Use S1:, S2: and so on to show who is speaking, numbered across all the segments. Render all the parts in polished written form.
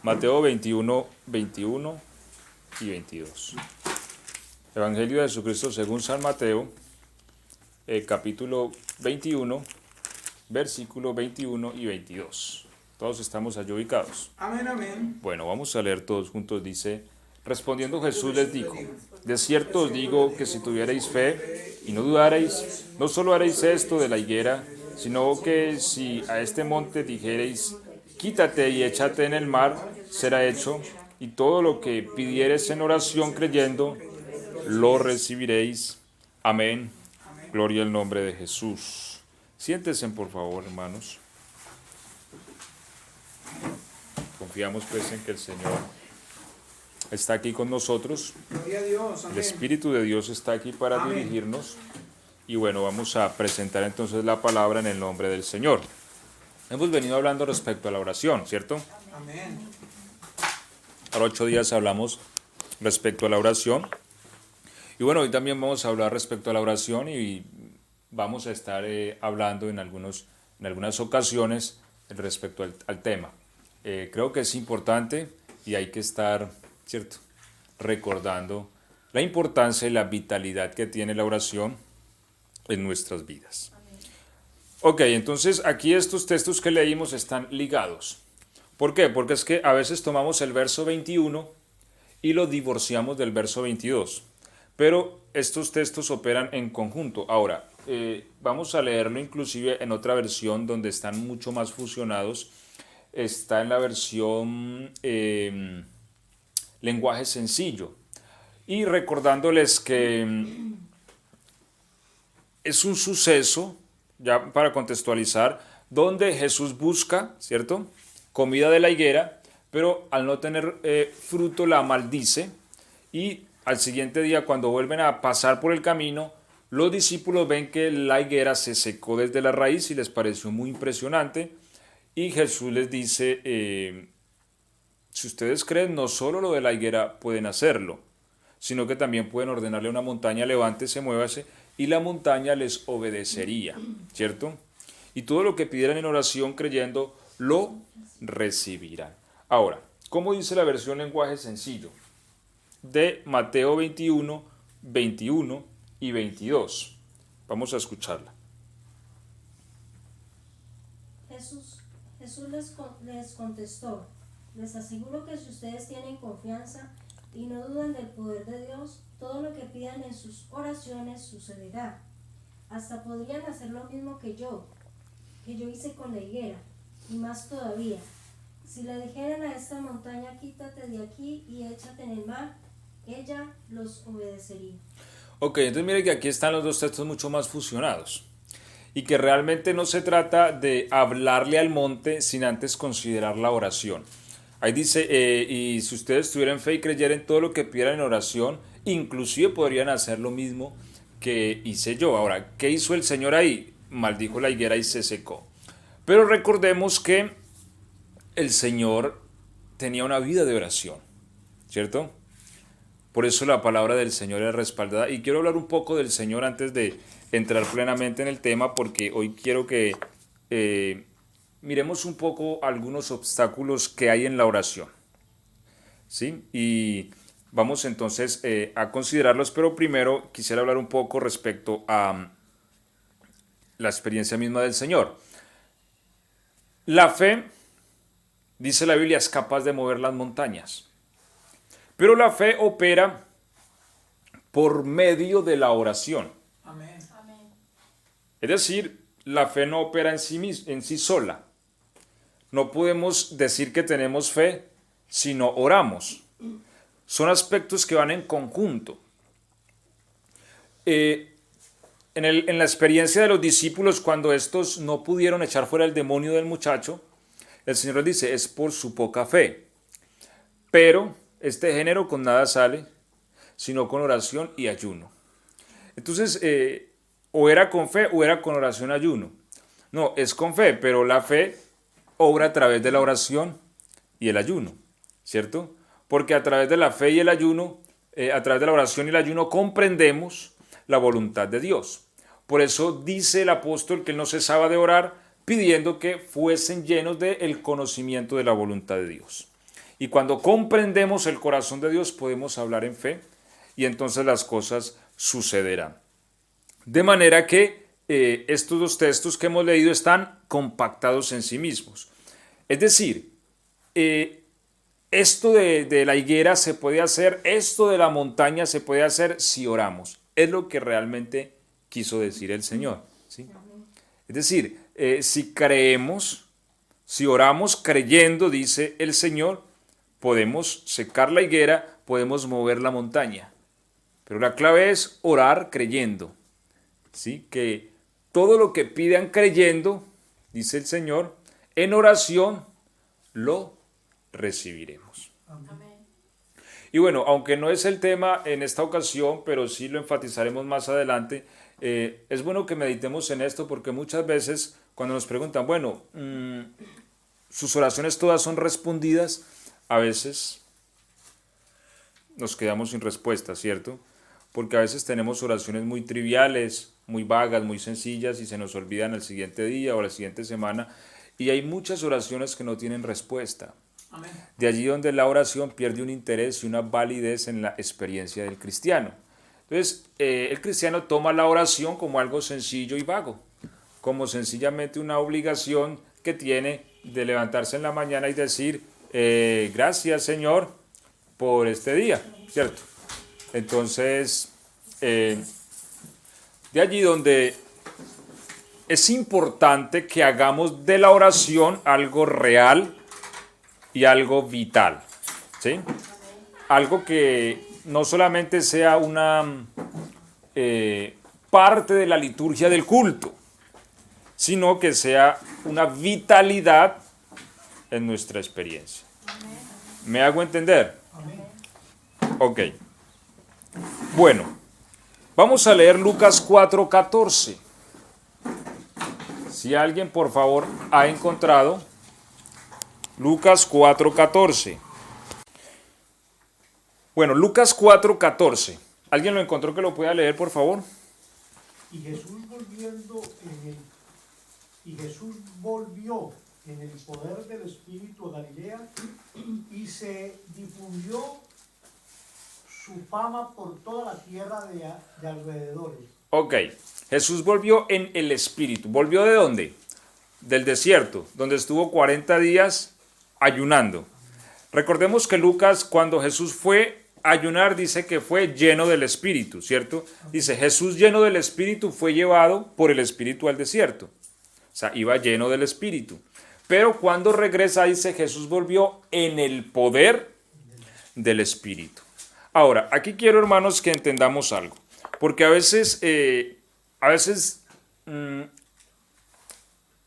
S1: Mateo 21, 21 y 22. Evangelio de Jesucristo según San Mateo, capítulo 21, versículo 21 y 22. Todos estamos allí ubicados.
S2: Amén, amén.
S1: Bueno, vamos a leer todos juntos. Dice, respondiendo Jesús les dijo, de cierto os digo que si tuvierais fe y no dudarais, no solo haréis esto de la higuera, sino que si a este monte dijereis, quítate y échate en el mar, será hecho, y todo lo que pidiereis en oración creyendo, lo recibiréis. Amén. Gloria al nombre de Jesús. Siéntense, por favor, hermanos. Confiamos pues en que el Señor está aquí con nosotros.
S2: Gloria a Dios.
S1: El
S2: Amén.
S1: Espíritu de Dios está aquí para
S2: Amén.
S1: dirigirnos. Y bueno, vamos a presentar entonces la palabra en el nombre del Señor. Hemos venido hablando respecto a la oración, ¿cierto?
S2: Amén.
S1: Ahora 8 días hablamos respecto a la oración. Y bueno, hoy también vamos a hablar respecto a la oración y vamos a estar hablando en algunas ocasiones respecto al tema. Creo que es importante y hay que estar, ¿cierto?, recordando la importancia y la vitalidad que tiene la oración en nuestras vidas. Ok, entonces aquí estos textos que leímos están ligados. ¿Por qué? Porque es que a veces tomamos el verso 21 y lo divorciamos del verso 22. Pero estos textos operan en conjunto. Ahora, vamos a leerlo inclusive en otra versión donde están mucho más fusionados. Está en la versión lenguaje sencillo. Y recordándoles que es un suceso, ya para contextualizar, donde Jesús busca, ¿cierto?, comida de la higuera, pero al no tener fruto la maldice, y al siguiente día, cuando vuelven a pasar por el camino, los discípulos ven que la higuera se secó desde la raíz y les pareció muy impresionante, y Jesús les dice, si ustedes creen, no solo lo de la higuera pueden hacerlo, sino que también pueden ordenarle a una montaña, levántese, muévase, y la montaña les obedecería, ¿cierto? Y todo lo que pidieran en oración creyendo, lo recibirán. Ahora, ¿cómo dice la versión lenguaje sencillo? De Mateo 21, 21 y 22. Vamos a escucharla.
S3: Jesús les contestó, les aseguro que si ustedes tienen confianza y no dudan del poder de Dios, todo lo que pidan en sus oraciones sucederá. Hasta podrían hacer lo mismo que yo hice con la higuera, y más todavía. Si le dijeran a esta montaña, quítate de aquí y échate en el mar, ella los obedecería.
S1: Ok, entonces mire que aquí están los dos textos mucho más fusionados. Y que realmente no se trata de hablarle al monte sin antes considerar la oración. Ahí dice, y si ustedes tuvieran fe y creyeran en todo lo que pidieran en oración, inclusive podrían hacer lo mismo que hice yo. Ahora, ¿qué hizo el Señor ahí? Maldijo la higuera y se secó. Pero recordemos que el Señor tenía una vida de oración, ¿cierto? Por eso la palabra del Señor es respaldada. Y quiero hablar un poco del Señor antes de entrar plenamente en el tema, porque hoy quiero que miremos un poco algunos obstáculos que hay en la oración, ¿sí? Y vamos entonces a considerarlos, pero primero quisiera hablar un poco respecto a la experiencia misma del Señor. La fe, dice la Biblia, es capaz de mover las montañas, pero la fe opera por medio de la oración.
S2: Amén.
S1: Es decir, la fe no opera en sí sola. No podemos decir que tenemos fe si no oramos. Son aspectos que van en conjunto. En la experiencia de los discípulos, cuando estos no pudieron echar fuera el demonio del muchacho, el Señor les dice, es por su poca fe. Pero este género con nada sale, sino con oración y ayuno. Entonces, o era con fe o era con oración y ayuno. No, es con fe, pero la fe obra a través de la oración y el ayuno, ¿cierto? Porque a través de la fe y el ayuno, a través de la oración y el ayuno, comprendemos la voluntad de Dios. Por eso dice el apóstol que él no cesaba de orar, pidiendo que fuesen llenos del conocimiento de la voluntad de Dios. Y cuando comprendemos el corazón de Dios, podemos hablar en fe y entonces las cosas sucederán. De manera que estos dos textos que hemos leído están compactados en sí mismos. Es decir, esto de la higuera se puede hacer, esto de la montaña se puede hacer si oramos. Es lo que realmente quiso decir el Señor, ¿sí? Es decir, si creemos, si oramos creyendo, dice el Señor, podemos secar la higuera, podemos mover la montaña. Pero la clave es orar creyendo, ¿sí? Que todo lo que pidan creyendo, dice el Señor, en oración lo recibiremos.
S2: Amén.
S1: Y bueno, aunque no es el tema en esta ocasión, pero sí lo enfatizaremos más adelante, es bueno que meditemos en esto porque muchas veces cuando nos preguntan, bueno, sus oraciones todas son respondidas, a veces nos quedamos sin respuesta, ¿cierto? Porque a veces tenemos oraciones muy triviales, muy vagas, muy sencillas y se nos olvidan el siguiente día o la siguiente semana. Y hay muchas oraciones que no tienen respuesta.
S2: Amén.
S1: De allí donde la oración pierde un interés y una validez en la experiencia del cristiano. Entonces, el cristiano toma la oración como algo sencillo y vago, como sencillamente una obligación que tiene de levantarse en la mañana y decir, gracias Señor por este día, ¿cierto? Entonces, de allí donde es importante que hagamos de la oración algo real y algo vital, ¿sí? Algo que no solamente sea una parte de la liturgia del culto, sino que sea una vitalidad en nuestra experiencia. ¿Me hago entender? Ok. Bueno, vamos a leer Lucas 4:14. Si alguien, por favor, ha encontrado Lucas 4:14. Bueno, Lucas 4:14. ¿Alguien lo encontró que lo pueda leer, por favor?
S4: Y Jesús volvió en el poder del Espíritu a Galilea y se difundió su fama por toda la tierra de alrededores.
S1: Ok, Jesús volvió en el Espíritu. ¿Volvió de dónde? Del desierto, donde estuvo 40 días ayunando. Recordemos que Lucas, cuando Jesús fue a ayunar, dice que fue lleno del Espíritu, ¿cierto? Dice, Jesús lleno del Espíritu fue llevado por el Espíritu al desierto. O sea, iba lleno del Espíritu. Pero cuando regresa, dice, Jesús volvió en el poder del Espíritu. Ahora, aquí quiero, hermanos, que entendamos algo. Porque a veces he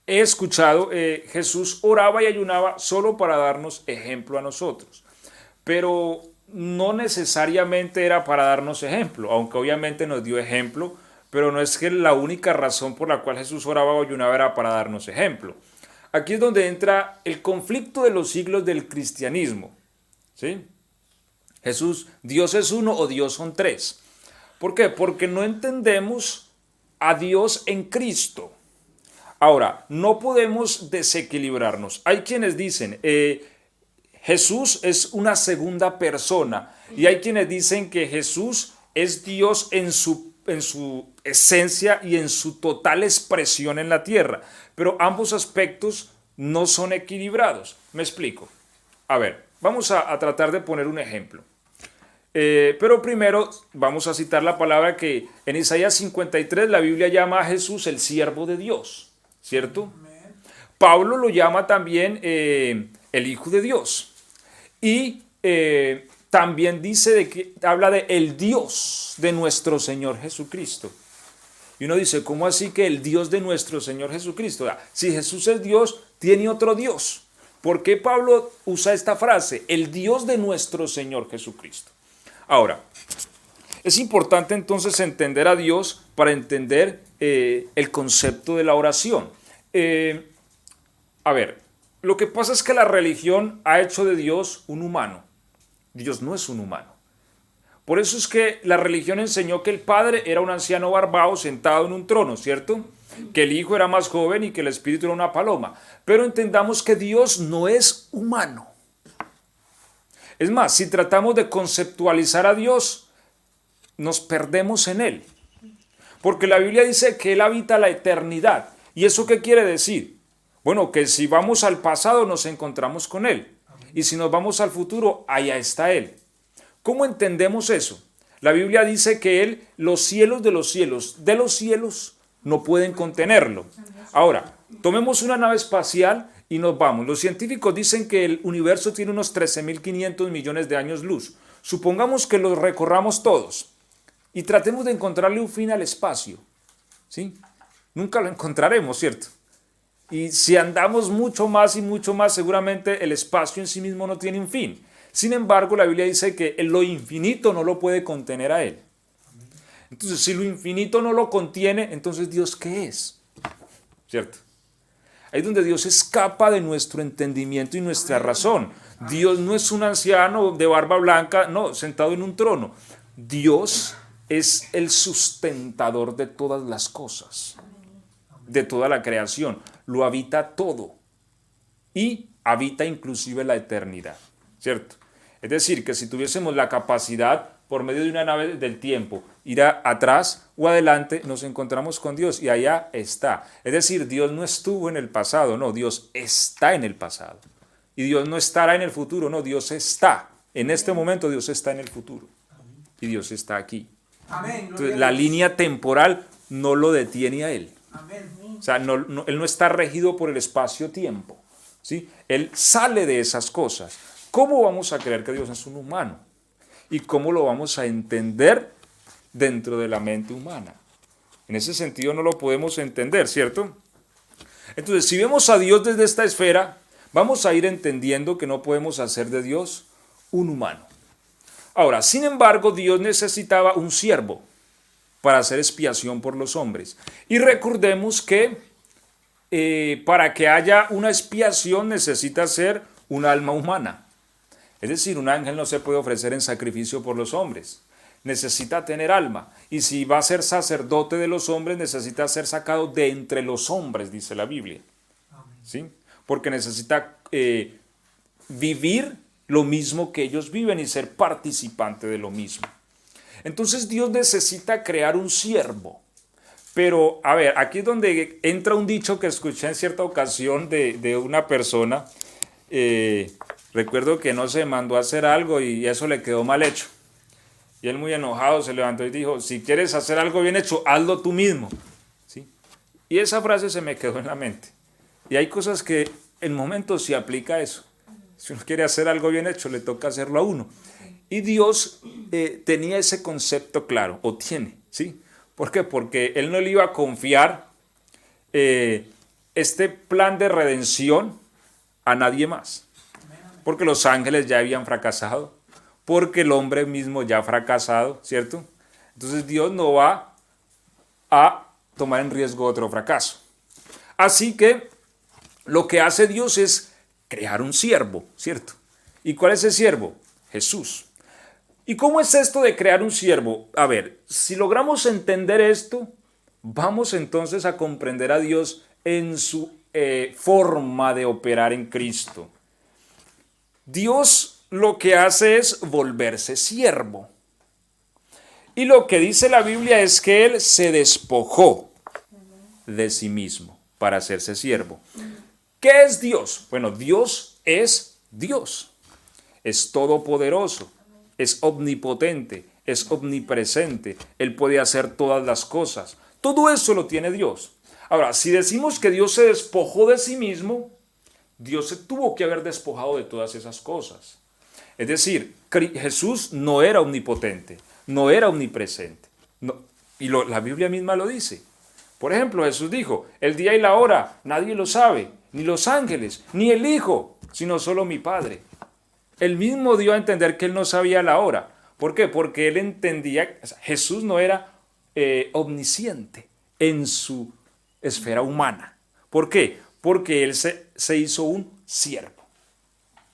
S1: escuchado, Jesús oraba y ayunaba solo para darnos ejemplo a nosotros. Pero no necesariamente era para darnos ejemplo, aunque obviamente nos dio ejemplo, pero no es que la única razón por la cual Jesús oraba o ayunaba era para darnos ejemplo. Aquí es donde entra el conflicto de los siglos del cristianismo, ¿sí? Jesús, Dios es uno o Dios son tres. ¿Por qué? Porque no entendemos a Dios en Cristo. Ahora, no podemos desequilibrarnos. Hay quienes dicen, Jesús es una segunda persona. Y hay quienes dicen que Jesús es Dios en su esencia y en su total expresión en la tierra. Pero ambos aspectos no son equilibrados. Me explico. A ver, vamos a tratar de poner un ejemplo. Pero primero vamos a citar la palabra que en Isaías 53 la Biblia llama a Jesús el siervo de Dios, ¿cierto? Pablo lo llama también el Hijo de Dios. Y también dice habla de el Dios de nuestro Señor Jesucristo. Y uno dice, ¿cómo así que el Dios de nuestro Señor Jesucristo? Si Jesús es Dios, tiene otro Dios. ¿Por qué Pablo usa esta frase? El Dios de nuestro Señor Jesucristo. Ahora, es importante entonces entender a Dios para entender el concepto de la oración. A ver, lo que pasa es que la religión ha hecho de Dios un humano. Dios no es un humano. Por eso es que la religión enseñó que el Padre era un anciano barbado sentado en un trono, ¿cierto? Que el Hijo era más joven y que el Espíritu era una paloma. Pero entendamos que Dios no es humano. Es más, si tratamos de conceptualizar a Dios, nos perdemos en Él. Porque la Biblia dice que Él habita la eternidad. ¿Y eso qué quiere decir? Bueno, que si vamos al pasado nos encontramos con Él. Y si nos vamos al futuro, allá está Él. ¿Cómo entendemos eso? La Biblia dice que Él, los cielos, de los cielos, no pueden contenerlo. Ahora, tomemos una nave espacial y nos vamos. Los científicos dicen que el universo tiene unos 13.500 millones de años luz. Supongamos que los recorramos todos y tratemos de encontrarle un fin al espacio, ¿sí? Nunca lo encontraremos, ¿cierto? Y si andamos mucho más y mucho más, seguramente el espacio en sí mismo no tiene un fin. Sin embargo, la Biblia dice que lo infinito no lo puede contener a Él. Entonces, si lo infinito no lo contiene, entonces ¿Dios qué es? ¿Cierto? Ahí es donde Dios escapa de nuestro entendimiento y nuestra razón. Dios no es un anciano de barba blanca, no, sentado en un trono. Dios es el sustentador de todas las cosas, de toda la creación. Lo habita todo y habita inclusive la eternidad, ¿cierto? Es decir, que si tuviésemos la capacidad, por medio de una nave del tiempo, ir atrás o adelante, nos encontramos con Dios y allá está. Es decir, Dios no estuvo en el pasado, no, Dios está en el pasado. Y Dios no estará en el futuro, no, Dios está. En este momento Dios está en el futuro. Y Dios está aquí.
S2: Amén.
S1: Entonces, la línea temporal no lo detiene a Él.
S2: Amén.
S1: O sea, Él no está regido por el espacio-tiempo, ¿sí? Él sale de esas cosas. ¿Cómo vamos a creer que Dios es un humano? ¿Y cómo lo vamos a entender dentro de la mente humana? En ese sentido no lo podemos entender, ¿cierto? Entonces, si vemos a Dios desde esta esfera, vamos a ir entendiendo que no podemos hacer de Dios un humano. Ahora, sin embargo, Dios necesitaba un siervo para hacer expiación por los hombres. Y recordemos que para que haya una expiación necesita ser un alma humana. Es decir, un ángel no se puede ofrecer en sacrificio por los hombres. Necesita tener alma. Y si va a ser sacerdote de los hombres, necesita ser sacado de entre los hombres, dice la Biblia. ¿Sí? Porque necesita vivir lo mismo que ellos viven y ser participante de lo mismo. Entonces Dios necesita crear un siervo. Pero, a ver, aquí es donde entra un dicho que escuché en cierta ocasión de una persona. Recuerdo que no se mandó a hacer algo y eso le quedó mal hecho. Y él muy enojado se levantó y dijo, si quieres hacer algo bien hecho, hazlo tú mismo. ¿Sí? Y esa frase se me quedó en la mente. Y hay cosas que en momentos se aplica eso. Si uno quiere hacer algo bien hecho, le toca hacerlo a uno. Y Dios tenía ese concepto claro, o tiene, ¿sí? ¿Por qué? Porque Él no le iba a confiar este plan de redención a nadie más. Porque los ángeles ya habían fracasado, porque el hombre mismo ya ha fracasado, ¿cierto? Entonces Dios no va a tomar en riesgo otro fracaso. Así que lo que hace Dios es crear un siervo, ¿cierto? ¿Y cuál es el siervo? Jesús. ¿Y cómo es esto de crear un siervo? A ver, si logramos entender esto, vamos entonces a comprender a Dios en su forma de operar en Cristo. Dios lo que hace es volverse siervo. Y lo que dice la Biblia es que Él se despojó de sí mismo para hacerse siervo. ¿Qué es Dios? Bueno, Dios. Es todopoderoso, es omnipotente, es omnipresente. Él puede hacer todas las cosas. Todo eso lo tiene Dios. Ahora, si decimos que Dios se despojó de sí mismo, Dios se tuvo que haber despojado de todas esas cosas. Es decir, Jesús no era omnipotente, no era omnipresente. No, y la Biblia misma lo dice. Por ejemplo, Jesús dijo, el día y la hora nadie lo sabe, ni los ángeles, ni el Hijo, sino solo mi Padre. Él mismo dio a entender que Él no sabía la hora. ¿Por qué? Porque Él entendía, Jesús no era omnisciente en su esfera humana. ¿Por qué? Porque Él se hizo un siervo.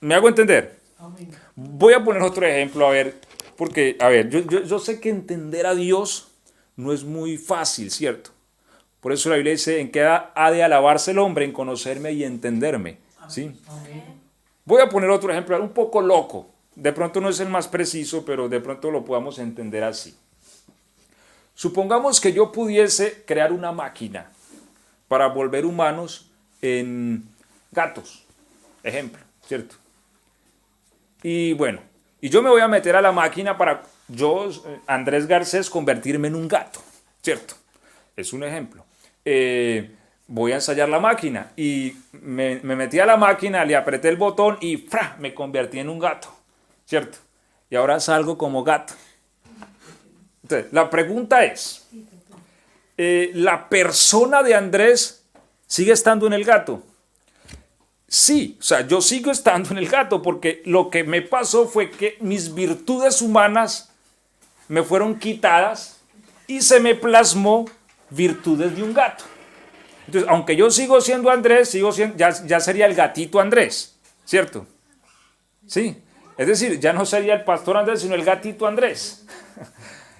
S1: ¿Me hago entender?
S4: Amén.
S1: Voy a poner otro ejemplo, a ver, porque, a ver, yo sé que entender a Dios no es muy fácil, ¿cierto? Por eso la Biblia dice, ¿en qué ha de alabarse el hombre? En conocerme y entenderme, ¿sí?
S4: Amén.
S1: Voy a poner otro ejemplo, un poco loco, de pronto no es el más preciso, pero de pronto lo podamos entender así. Supongamos que yo pudiese crear una máquina para volver humanos en gatos, ejemplo, ¿cierto? Y bueno, y yo me voy a meter a la máquina para yo, Andrés Garcés, convertirme en un gato, ¿cierto? Es un ejemplo. Voy a ensayar la máquina y me metí a la máquina, le apreté el botón y ¡fra! Me convertí en un gato, ¿cierto? Y ahora salgo como gato. Entonces, la pregunta es, ¿la persona de Andrés sigue estando en el gato? Sí, o sea, yo sigo estando en el gato porque lo que me pasó fue que mis virtudes humanas me fueron quitadas y se me plasmó virtudes de un gato. Entonces, aunque yo sigo siendo Andrés, sigo siendo, ya sería el gatito Andrés, ¿cierto? Sí, es decir, ya no sería el pastor Andrés, sino el gatito Andrés.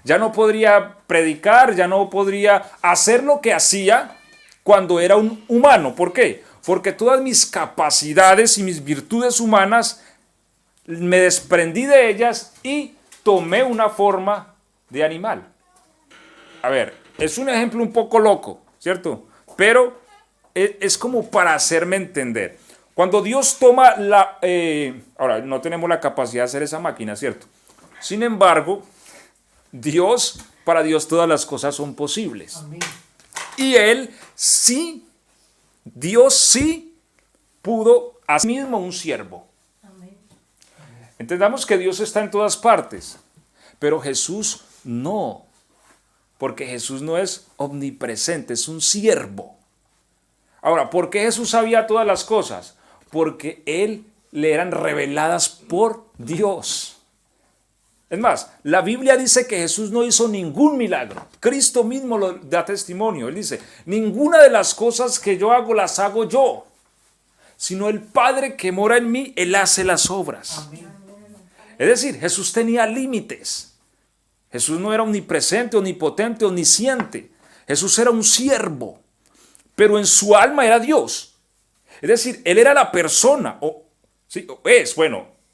S1: Ya no podría predicar, ya no podría hacer lo que hacía cuando era un humano. ¿Por qué? Porque todas mis capacidades y mis virtudes humanas me desprendí de ellas y tomé una forma de animal. A ver, es un ejemplo un poco loco, ¿cierto? Pero es como para hacerme entender. Cuando Dios toma ahora, no tenemos la capacidad de hacer esa máquina, ¿cierto? Sin embargo, para Dios todas las cosas son posibles.
S4: Amén.
S1: Y Dios sí pudo hacer mismo un siervo.
S3: Amén.
S1: Entendamos que Dios está en todas partes, pero Jesús no, porque Jesús no es omnipresente, es un siervo. Ahora, ¿por qué Jesús sabía todas las cosas? Porque le eran reveladas por Dios. Es más, la Biblia dice que Jesús no hizo ningún milagro. Cristo mismo lo da testimonio. Él dice, ninguna de las cosas que yo hago las hago yo, sino el Padre que mora en mí, Él hace las obras.
S4: Amén.
S1: Es decir, Jesús tenía límites. Jesús no era omnipresente, omnipotente, omnisciente. Jesús era un siervo, pero en su alma era Dios. Es decir, Él era la persona,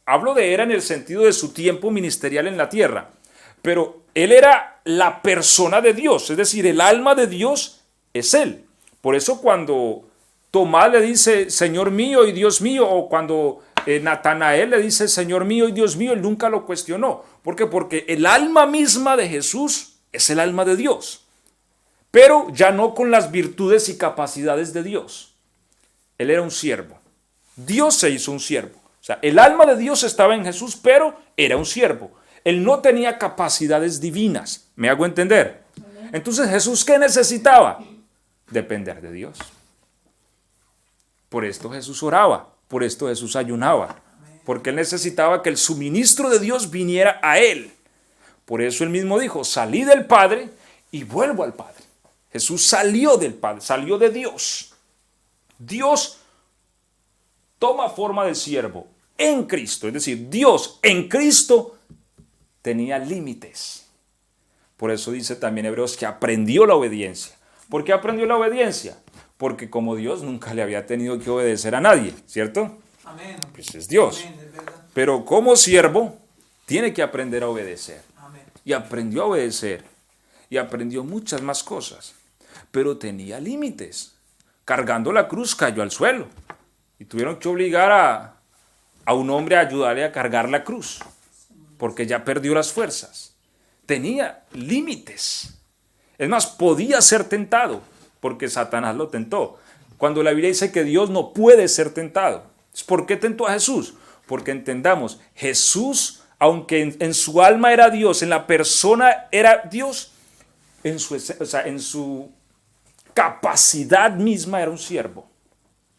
S1: hablo de era en el sentido de su tiempo ministerial en la tierra, pero Él era la persona de Dios, es decir, el alma de Dios es Él. Por eso cuando Tomás le dice, Señor mío y Dios mío, o cuando Natanael le dice, Señor mío y Dios mío, él nunca lo cuestionó. ¿Por qué? Porque el alma misma de Jesús es el alma de Dios, pero ya no con las virtudes y capacidades de Dios. Él era un siervo. Dios se hizo un siervo. O sea, el alma de Dios estaba en Jesús, pero era un siervo. Él no tenía capacidades divinas. ¿Me hago entender? Entonces, ¿Jesús qué necesitaba? Depender de Dios. Por esto Jesús oraba, por esto Jesús ayunaba, porque Él necesitaba que el suministro de Dios viniera a Él. Por eso Él mismo dijo, salí del Padre y vuelvo al Padre. Jesús salió del Padre, salió de Dios. Dios toma forma de siervo en Cristo, es decir, Dios en Cristo tenía límites. Por eso dice también Hebreos que aprendió la obediencia. ¿Por qué aprendió la obediencia? Porque como Dios nunca le había tenido que obedecer a nadie, ¿cierto?
S2: Amén.
S1: Pues es Dios.
S2: Amén, es verdad.
S1: Pero como siervo tiene que aprender a obedecer.
S2: Amén.
S1: Y aprendió a obedecer. Y aprendió muchas más cosas. Pero tenía límites. Cargando la cruz cayó al suelo. Y tuvieron que obligar a un hombre a ayudarle a cargar la cruz. Porque ya perdió las fuerzas. Tenía límites. Es más, podía ser tentado. Porque Satanás lo tentó. Cuando la Biblia dice que Dios no puede ser tentado. ¿Por qué tentó a Jesús? Porque entendamos, Jesús, aunque en su alma era Dios, en la persona era Dios, en su capacidad misma era un siervo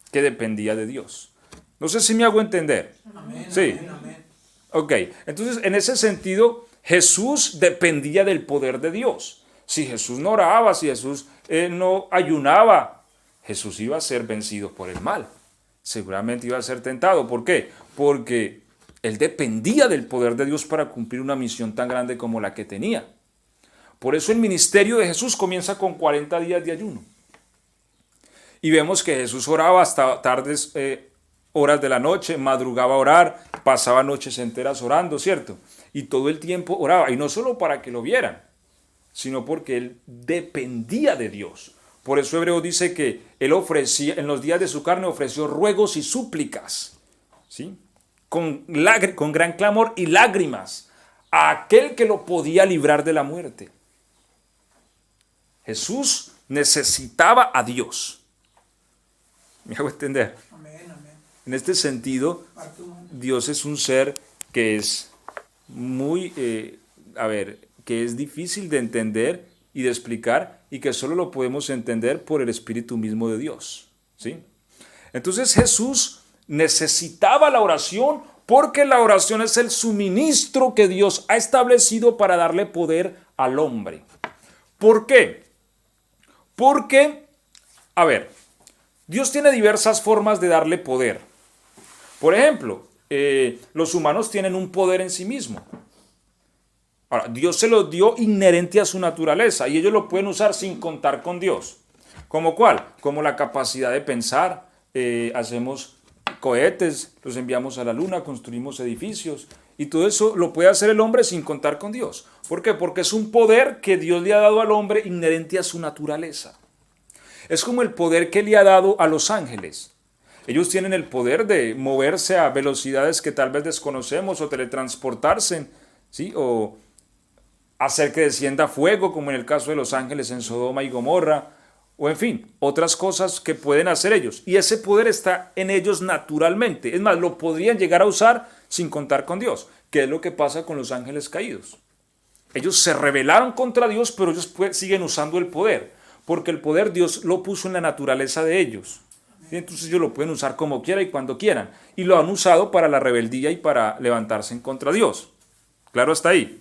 S1: que dependía de Dios. No sé si me hago entender.
S2: Amén.
S1: Sí.
S2: Amén. Amén.
S1: Ok, entonces en ese sentido, Jesús dependía del poder de Dios. Si Jesús no oraba, si Jesús no ayunaba, Jesús iba a ser vencido por el mal. Seguramente iba a ser tentado. ¿Por qué? Porque él dependía del poder de Dios para cumplir una misión tan grande como la que tenía. Por eso el ministerio de Jesús comienza con 40 días de ayuno. Y vemos que Jesús oraba hasta tardes horas de la noche, madrugaba a orar, pasaba noches enteras orando, ¿cierto? Y todo el tiempo oraba, y no solo para que lo vieran, sino porque él dependía de Dios. Por eso Hebreo dice que él ofrecía, en los días de su carne ofreció ruegos y súplicas, ¿sí? Con gran clamor y lágrimas, a aquel que lo podía librar de la muerte. Jesús necesitaba a Dios. ¿Me hago entender?
S2: Amén, amén.
S1: En este sentido, Dios es un ser que es muy, que es difícil de entender y de explicar, y que solo lo podemos entender por el Espíritu mismo de Dios, ¿sí? Entonces Jesús necesitaba la oración, porque la oración es el suministro que Dios ha establecido para darle poder al hombre. ¿Por qué? Porque, Dios tiene diversas formas de darle poder. Por ejemplo, los humanos tienen un poder en sí mismo. Ahora, Dios se lo dio inherente a su naturaleza, y ellos lo pueden usar sin contar con Dios. ¿Cómo cuál? Como la capacidad de pensar, hacemos cohetes, los enviamos a la luna, construimos edificios, y todo eso lo puede hacer el hombre sin contar con Dios. ¿Por qué? Porque es un poder que Dios le ha dado al hombre inherente a su naturaleza. Es como el poder que le ha dado a los ángeles. Ellos tienen el poder de moverse a velocidades que tal vez desconocemos, o teletransportarse, ¿sí? O hacer que descienda fuego, como en el caso de los ángeles en Sodoma y Gomorra, o en fin, otras cosas que pueden hacer ellos. Y ese poder está en ellos naturalmente. Es más, lo podrían llegar a usar sin contar con Dios, que es lo que pasa con los ángeles caídos. Ellos se rebelaron contra Dios, pero ellos siguen usando el poder, porque el poder Dios lo puso en la naturaleza de ellos. ¿Sí? Entonces ellos lo pueden usar como quieran y cuando quieran. Y lo han usado para la rebeldía y para levantarse en contra de Dios. ¿Claro hasta ahí?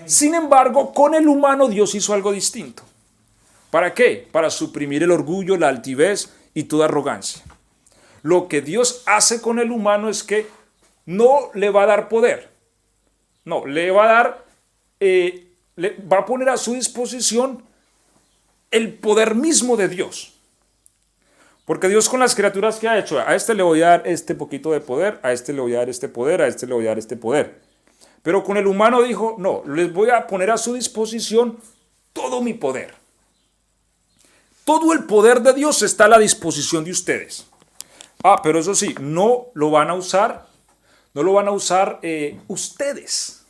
S1: Sin embargo, con el humano Dios hizo algo distinto. ¿Para qué? Para suprimir el orgullo, la altivez y toda arrogancia. Lo que Dios hace con el humano es que no le va a dar poder. No, le va a dar, le va a poner a su disposición el poder mismo de Dios. Porque Dios, con las criaturas que ha hecho, a este le voy a dar este poquito de poder, a este le voy a dar este poder, a este le voy a dar este poder. Pero con el humano dijo, no, les voy a poner a su disposición todo mi poder. Todo el poder de Dios está a la disposición de ustedes. Pero eso sí, no lo van a usar ustedes.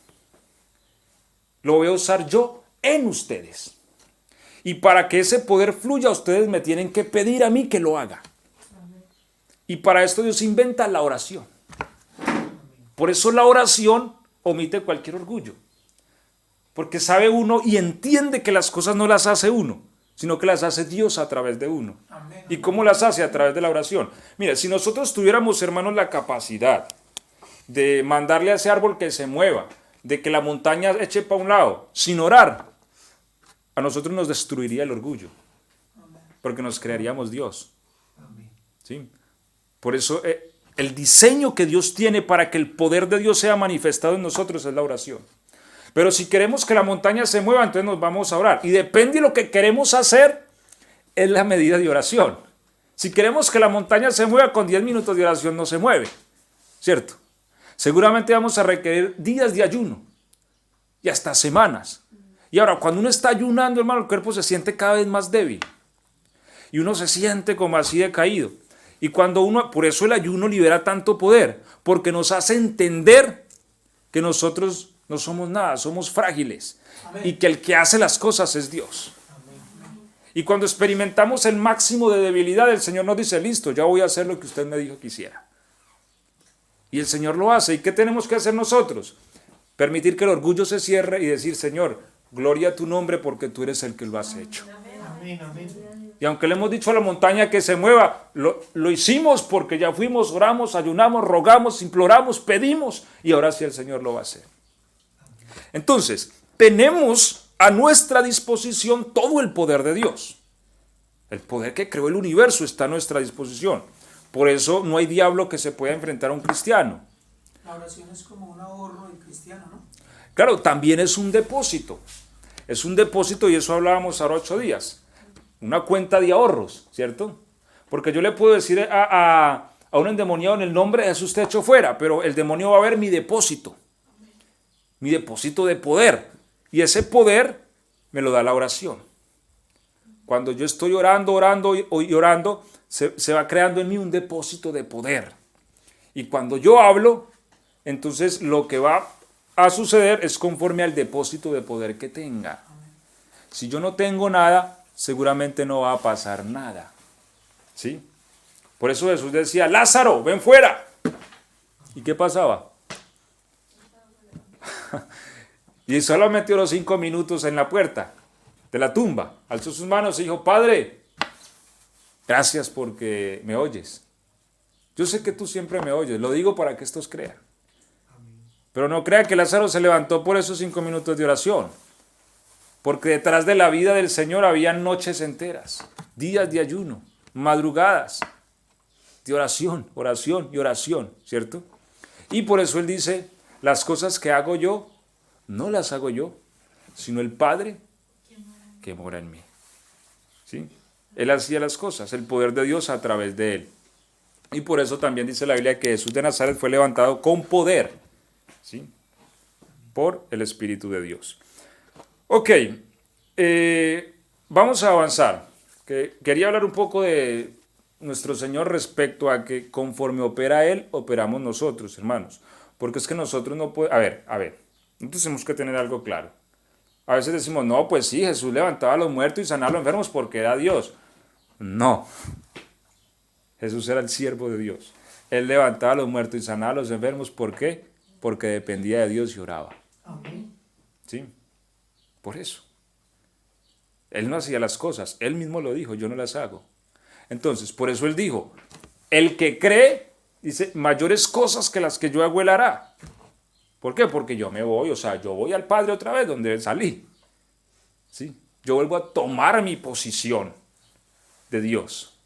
S1: Lo voy a usar yo en ustedes. Y para que ese poder fluya, ustedes me tienen que pedir a mí que lo haga. Y para esto Dios inventa la oración. Por eso la oración omite cualquier orgullo. Porque sabe uno y entiende que las cosas no las hace uno, sino que las hace Dios a través de uno.
S2: Amén.
S1: ¿Y cómo las hace? A través de la oración. Mira, si nosotros tuviéramos, hermanos, la capacidad de mandarle a ese árbol que se mueva, de que la montaña eche para un lado, sin orar, a nosotros nos destruiría el orgullo, porque nos crearíamos Dios. ¿Sí? Por eso el diseño que Dios tiene para que el poder de Dios sea manifestado en nosotros es la oración. Pero si queremos que la montaña se mueva, entonces nos vamos a orar. Y depende de lo que queremos hacer, es la medida de oración. Si queremos que la montaña se mueva, con 10 minutos de oración no se mueve, ¿cierto? Seguramente vamos a requerir días de ayuno y hasta semanas. Y ahora, cuando uno está ayunando, hermano, el cuerpo se siente cada vez más débil. Y uno se siente como así decaído. Y cuando uno, por eso el ayuno libera tanto poder, porque nos hace entender que nosotros no somos nada, somos frágiles. Amén. Y que el que hace las cosas es Dios. Amén. Y cuando experimentamos el máximo de debilidad, el Señor nos dice, listo, ya voy a hacer lo que usted me dijo que hiciera. Y el Señor lo hace. ¿Y qué tenemos que hacer nosotros? Permitir que el orgullo se cierre y decir, Señor, gloria a tu nombre porque tú eres el que lo has hecho.
S4: Amén, amén.
S1: Y aunque le hemos dicho a la montaña que se mueva, lo hicimos porque ya fuimos, oramos, ayunamos, rogamos, imploramos, pedimos, y ahora sí el Señor lo va a hacer. Entonces, tenemos a nuestra disposición todo el poder de Dios. El poder que creó el universo está a nuestra disposición. Por eso no hay diablo que se pueda enfrentar a un cristiano.
S2: La oración es como un ahorro del cristiano, ¿no?
S1: Claro, también es un depósito. Es un depósito, y eso hablábamos ahora 8 días. Una cuenta de ahorros, ¿cierto? Porque yo le puedo decir a a un endemoniado en el nombre de Jesús te echo fuera, pero el demonio va a ver mi depósito de poder. Y ese poder me lo da la oración. Cuando yo estoy orando y orando, se va creando en mí un depósito de poder. Y cuando yo hablo, entonces lo que va a suceder es conforme al depósito de poder que tenga. Si yo no tengo nada, seguramente no va a pasar nada. ¿Sí? Por eso Jesús decía, Lázaro, ven fuera. ¿Y qué pasaba? Y solo metió los 5 minutos en la puerta de la tumba. Alzó sus manos y dijo, Padre, gracias porque me oyes. Yo sé que tú siempre me oyes, lo digo para que estos crean. Pero no crean que Lázaro se levantó por esos 5 minutos de oración. Porque detrás de la vida del Señor había noches enteras, días de ayuno, madrugadas de oración, oración y oración, ¿cierto? Y por eso Él dice, las cosas que hago yo, no las hago yo, sino el Padre que mora en mí. ¿Sí? Él hacía las cosas, el poder de Dios a través de Él. Y por eso también dice la Biblia que Jesús de Nazaret fue levantado con poder, ¿sí? Por el Espíritu de Dios. Ok, vamos a avanzar. Quería hablar un poco de nuestro Señor respecto a que conforme opera Él, operamos nosotros, hermanos. Porque es que nosotros no podemos... A ver, nosotros tenemos que tener algo claro. A veces decimos, no, pues sí, Jesús levantaba a los muertos y sanaba a los enfermos porque era Dios. No. Jesús era el siervo de Dios. Él levantaba a los muertos y sanaba a los enfermos. ¿Por qué? Porque dependía de Dios y oraba.
S4: Amén.
S1: ¿Sí? Por eso. Él no hacía las cosas. Él mismo lo dijo, yo no las hago. Entonces, por eso Él dijo, el que cree, dice, mayores cosas que las que yo hago Él hará. ¿Por qué? Porque yo me voy, o sea, yo voy al Padre otra vez donde salí. ¿Sí? Yo vuelvo a tomar mi posición de Dios.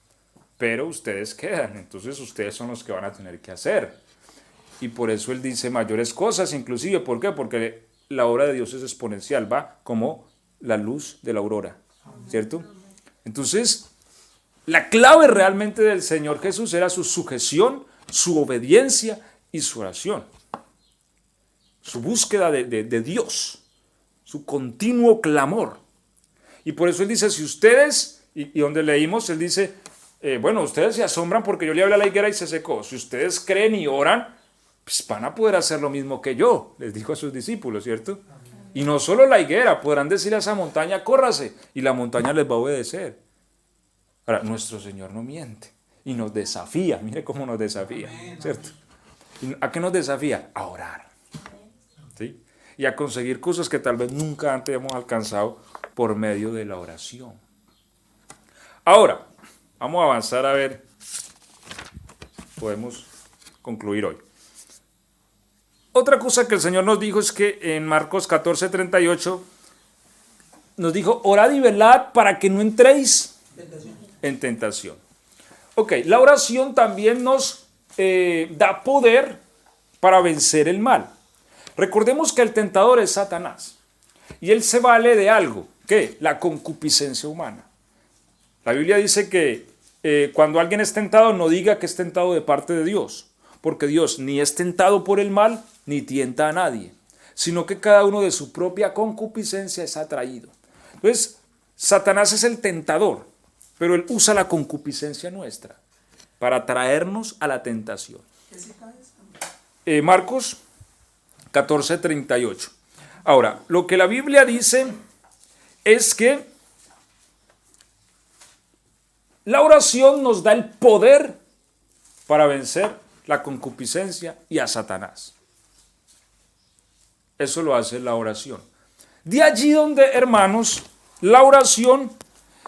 S1: Pero ustedes quedan, entonces ustedes son los que van a tener que hacer. Y por eso Él dice mayores cosas, inclusive, ¿por qué? Porque la obra de Dios es exponencial, va como la luz de la aurora, ¿cierto? Entonces, la clave realmente del Señor Jesús era su sujeción, su obediencia y su oración. Su búsqueda de Dios, su continuo clamor. Y por eso Él dice, si ustedes, y donde leímos, Él dice, bueno, ustedes se asombran porque yo le hablé a la higuera y se secó. Si ustedes creen y oran, pues van a poder hacer lo mismo que yo, les dijo a sus discípulos, ¿cierto? Y no solo la higuera, podrán decirle a esa montaña, córrase, y la montaña les va a obedecer. Ahora, nuestro Señor no miente y nos desafía, mire cómo nos desafía, ¿cierto? ¿A qué nos desafía? A orar, ¿sí? Y a conseguir cosas que tal vez nunca antes hemos alcanzado por medio de la oración. Ahora, vamos a avanzar a ver, podemos concluir hoy. Otra cosa que el Señor nos dijo es que en Marcos 14:38 nos dijo, orad y velad para que no entréis en tentación. Ok, la oración también nos da poder para vencer el mal. Recordemos que el tentador es Satanás y él se vale de algo, ¿qué? La concupiscencia humana. La Biblia dice que cuando alguien es tentado, no diga que es tentado de parte de Dios, porque Dios ni es tentado por el mal, ni tienta a nadie, sino que cada uno de su propia concupiscencia es atraído. Entonces, Satanás es el tentador, pero él usa la concupiscencia nuestra para traernos a la tentación. Marcos 14:38. Ahora, lo que la Biblia dice es que la oración nos da el poder para vencer la concupiscencia y a Satanás. Eso lo hace la oración. De allí donde, hermanos, la oración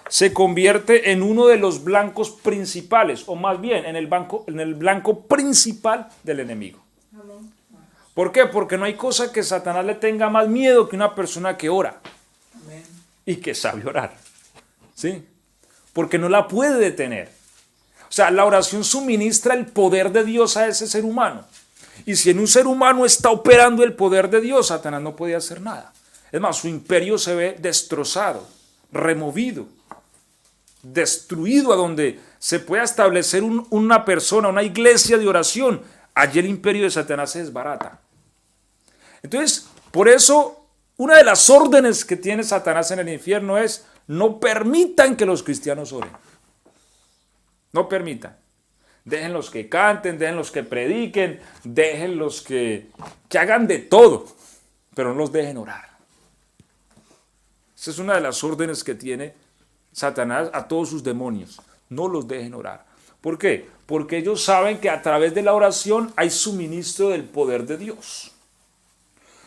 S1: se convierte en uno de los blancos principales, o más bien en el blanco principal del enemigo.
S3: Amén.
S1: ¿Por qué? Porque no hay cosa que Satanás le tenga más miedo que una persona que ora.
S2: Amén.
S1: Y que sabe orar. ¿Sí? Porque no la puede detener. O sea, la oración suministra el poder de Dios a ese ser humano. Y si en un ser humano está operando el poder de Dios, Satanás no puede hacer nada. Es más, su imperio se ve destrozado, removido. destruido, a donde se pueda establecer una persona, una iglesia de oración, allí el imperio de Satanás se desbarata. Entonces, por eso, una de las órdenes que tiene Satanás en el infierno es: no permitan que los cristianos oren. No permitan. Dejen los que canten, dejen los que prediquen, dejen los que hagan de todo, pero no los dejen orar. Esa es una de las órdenes que tiene Satanás a todos sus demonios. No los dejen orar. ¿Por qué? Porque ellos saben que a través de la oración hay suministro del poder de Dios.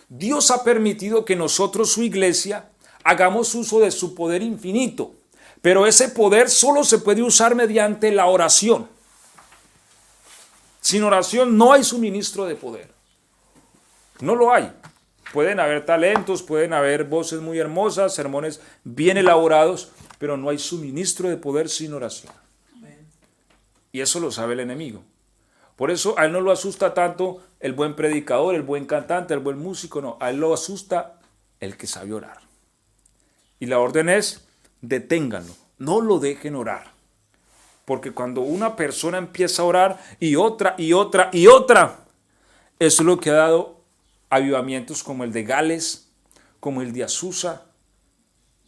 S1: Dios ha permitido que nosotros, su iglesia, hagamos uso de su poder infinito. Pero ese poder solo se puede usar mediante la oración. Sin oración no hay suministro de poder. No lo hay. Pueden haber talentos, pueden haber voces muy hermosas, sermones bien elaborados, pero no hay suministro de poder sin oración. Y eso lo sabe el enemigo. Por eso a él no lo asusta tanto el buen predicador, el buen cantante, el buen músico, no. A él lo asusta el que sabe orar. Y la orden es: deténganlo, no lo dejen orar. Porque cuando una persona empieza a orar y otra y otra y otra, eso es lo que ha dado avivamientos como el de Gales, como el de Azusa.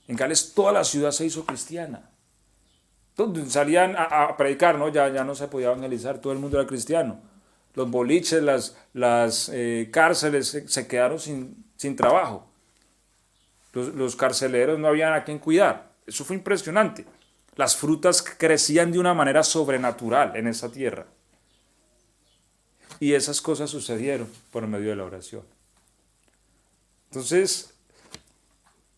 S1: En Gales toda la ciudad se hizo cristiana. Entonces, salían a predicar, ¿no? Ya no se podía evangelizar, todo el mundo era cristiano. Los boliches, las cárceles se quedaron sin trabajo. Los carceleros no habían a quien cuidar. Eso fue impresionante. Las frutas crecían de una manera sobrenatural en esa tierra. Y esas cosas sucedieron por medio de la oración. Entonces,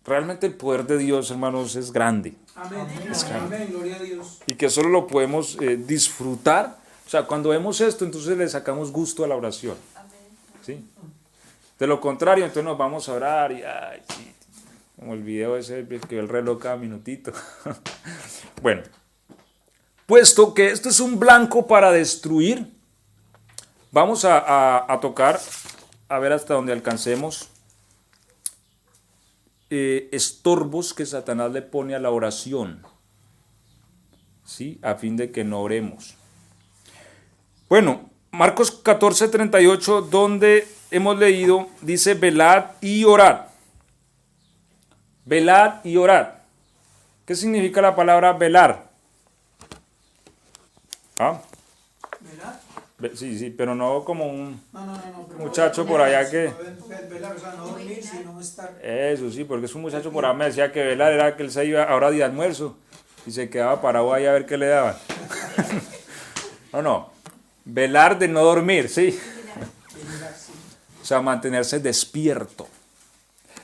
S1: realmente el poder de Dios, hermanos, es grande.
S2: Amén. Amén. Gloria a Dios.
S1: Y que solo lo podemos disfrutar. O sea, cuando vemos esto, entonces le sacamos gusto a la oración. ¿Sí? De lo contrario, entonces nos vamos a orar y, ay, sí, como el video ese que ve el reloj cada minutito. Bueno, puesto que esto es un blanco para destruir, vamos a tocar, a ver hasta donde alcancemos, estorbos que Satanás le pone a la oración, ¿sí? A fin de que no oremos. Bueno, Marcos 14:38, donde hemos leído, dice: velad y orad. Velad y orad. ¿Qué significa la palabra velar? ¿Ah?
S2: ¿Verdad?
S1: Sí, pero no como un
S2: No.
S1: muchacho por allá que...
S2: Velar, o sea, no dormir, sino estar.
S1: Eso sí, porque es un muchacho por allá me decía que velar era que él se iba a hora de almuerzo y se quedaba parado ahí a ver qué le daban. No. Velar de no dormir, sí. O sea, mantenerse despierto.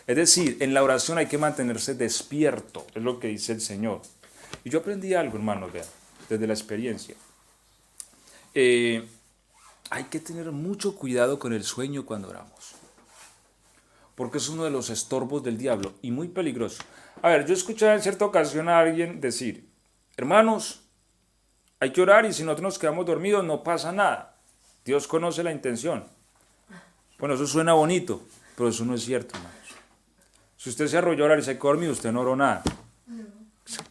S1: Es decir, en la oración hay que mantenerse despierto, es lo que dice el Señor. Y yo aprendí algo, hermanos, vean, desde la experiencia. Hay que tener mucho cuidado con el sueño cuando oramos, porque es uno de los estorbos del diablo y muy peligroso. A ver, yo escuché en cierta ocasión a alguien decir: hermanos, hay que orar y si nosotros nos quedamos dormidos no pasa nada. Dios conoce la intención. Bueno, eso suena bonito, pero eso no es cierto, hermanos. Si usted se arrolló a orar y se quedó dormido, usted no oró nada.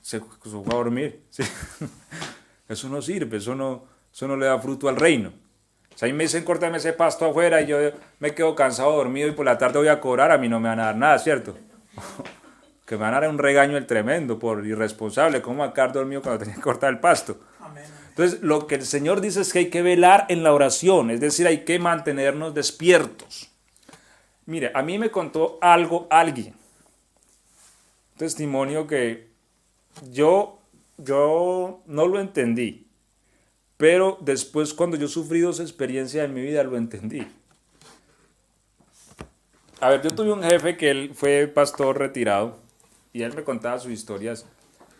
S1: Se fue a dormir. ¿Sí? Eso no sirve, eso no le da fruto al reino. O sea, ahí me dicen: córtame ese pasto afuera y yo me quedo cansado, dormido y por la tarde voy a cobrar, a mí no me van a dar nada, ¿cierto? Que me van a dar un regaño el tremendo por irresponsable, ¿cómo va a quedar dormido cuando tenía que cortar el pasto?
S2: Amén.
S1: Entonces, lo que el Señor dice es que hay que velar en la oración, es decir, hay que mantenernos despiertos. Mire, a mí me contó alguien, un testimonio que yo no lo entendí, pero después cuando yo sufrí dos experiencias en mi vida lo entendí. A ver, yo tuve un jefe que él fue pastor retirado y él me contaba sus historias.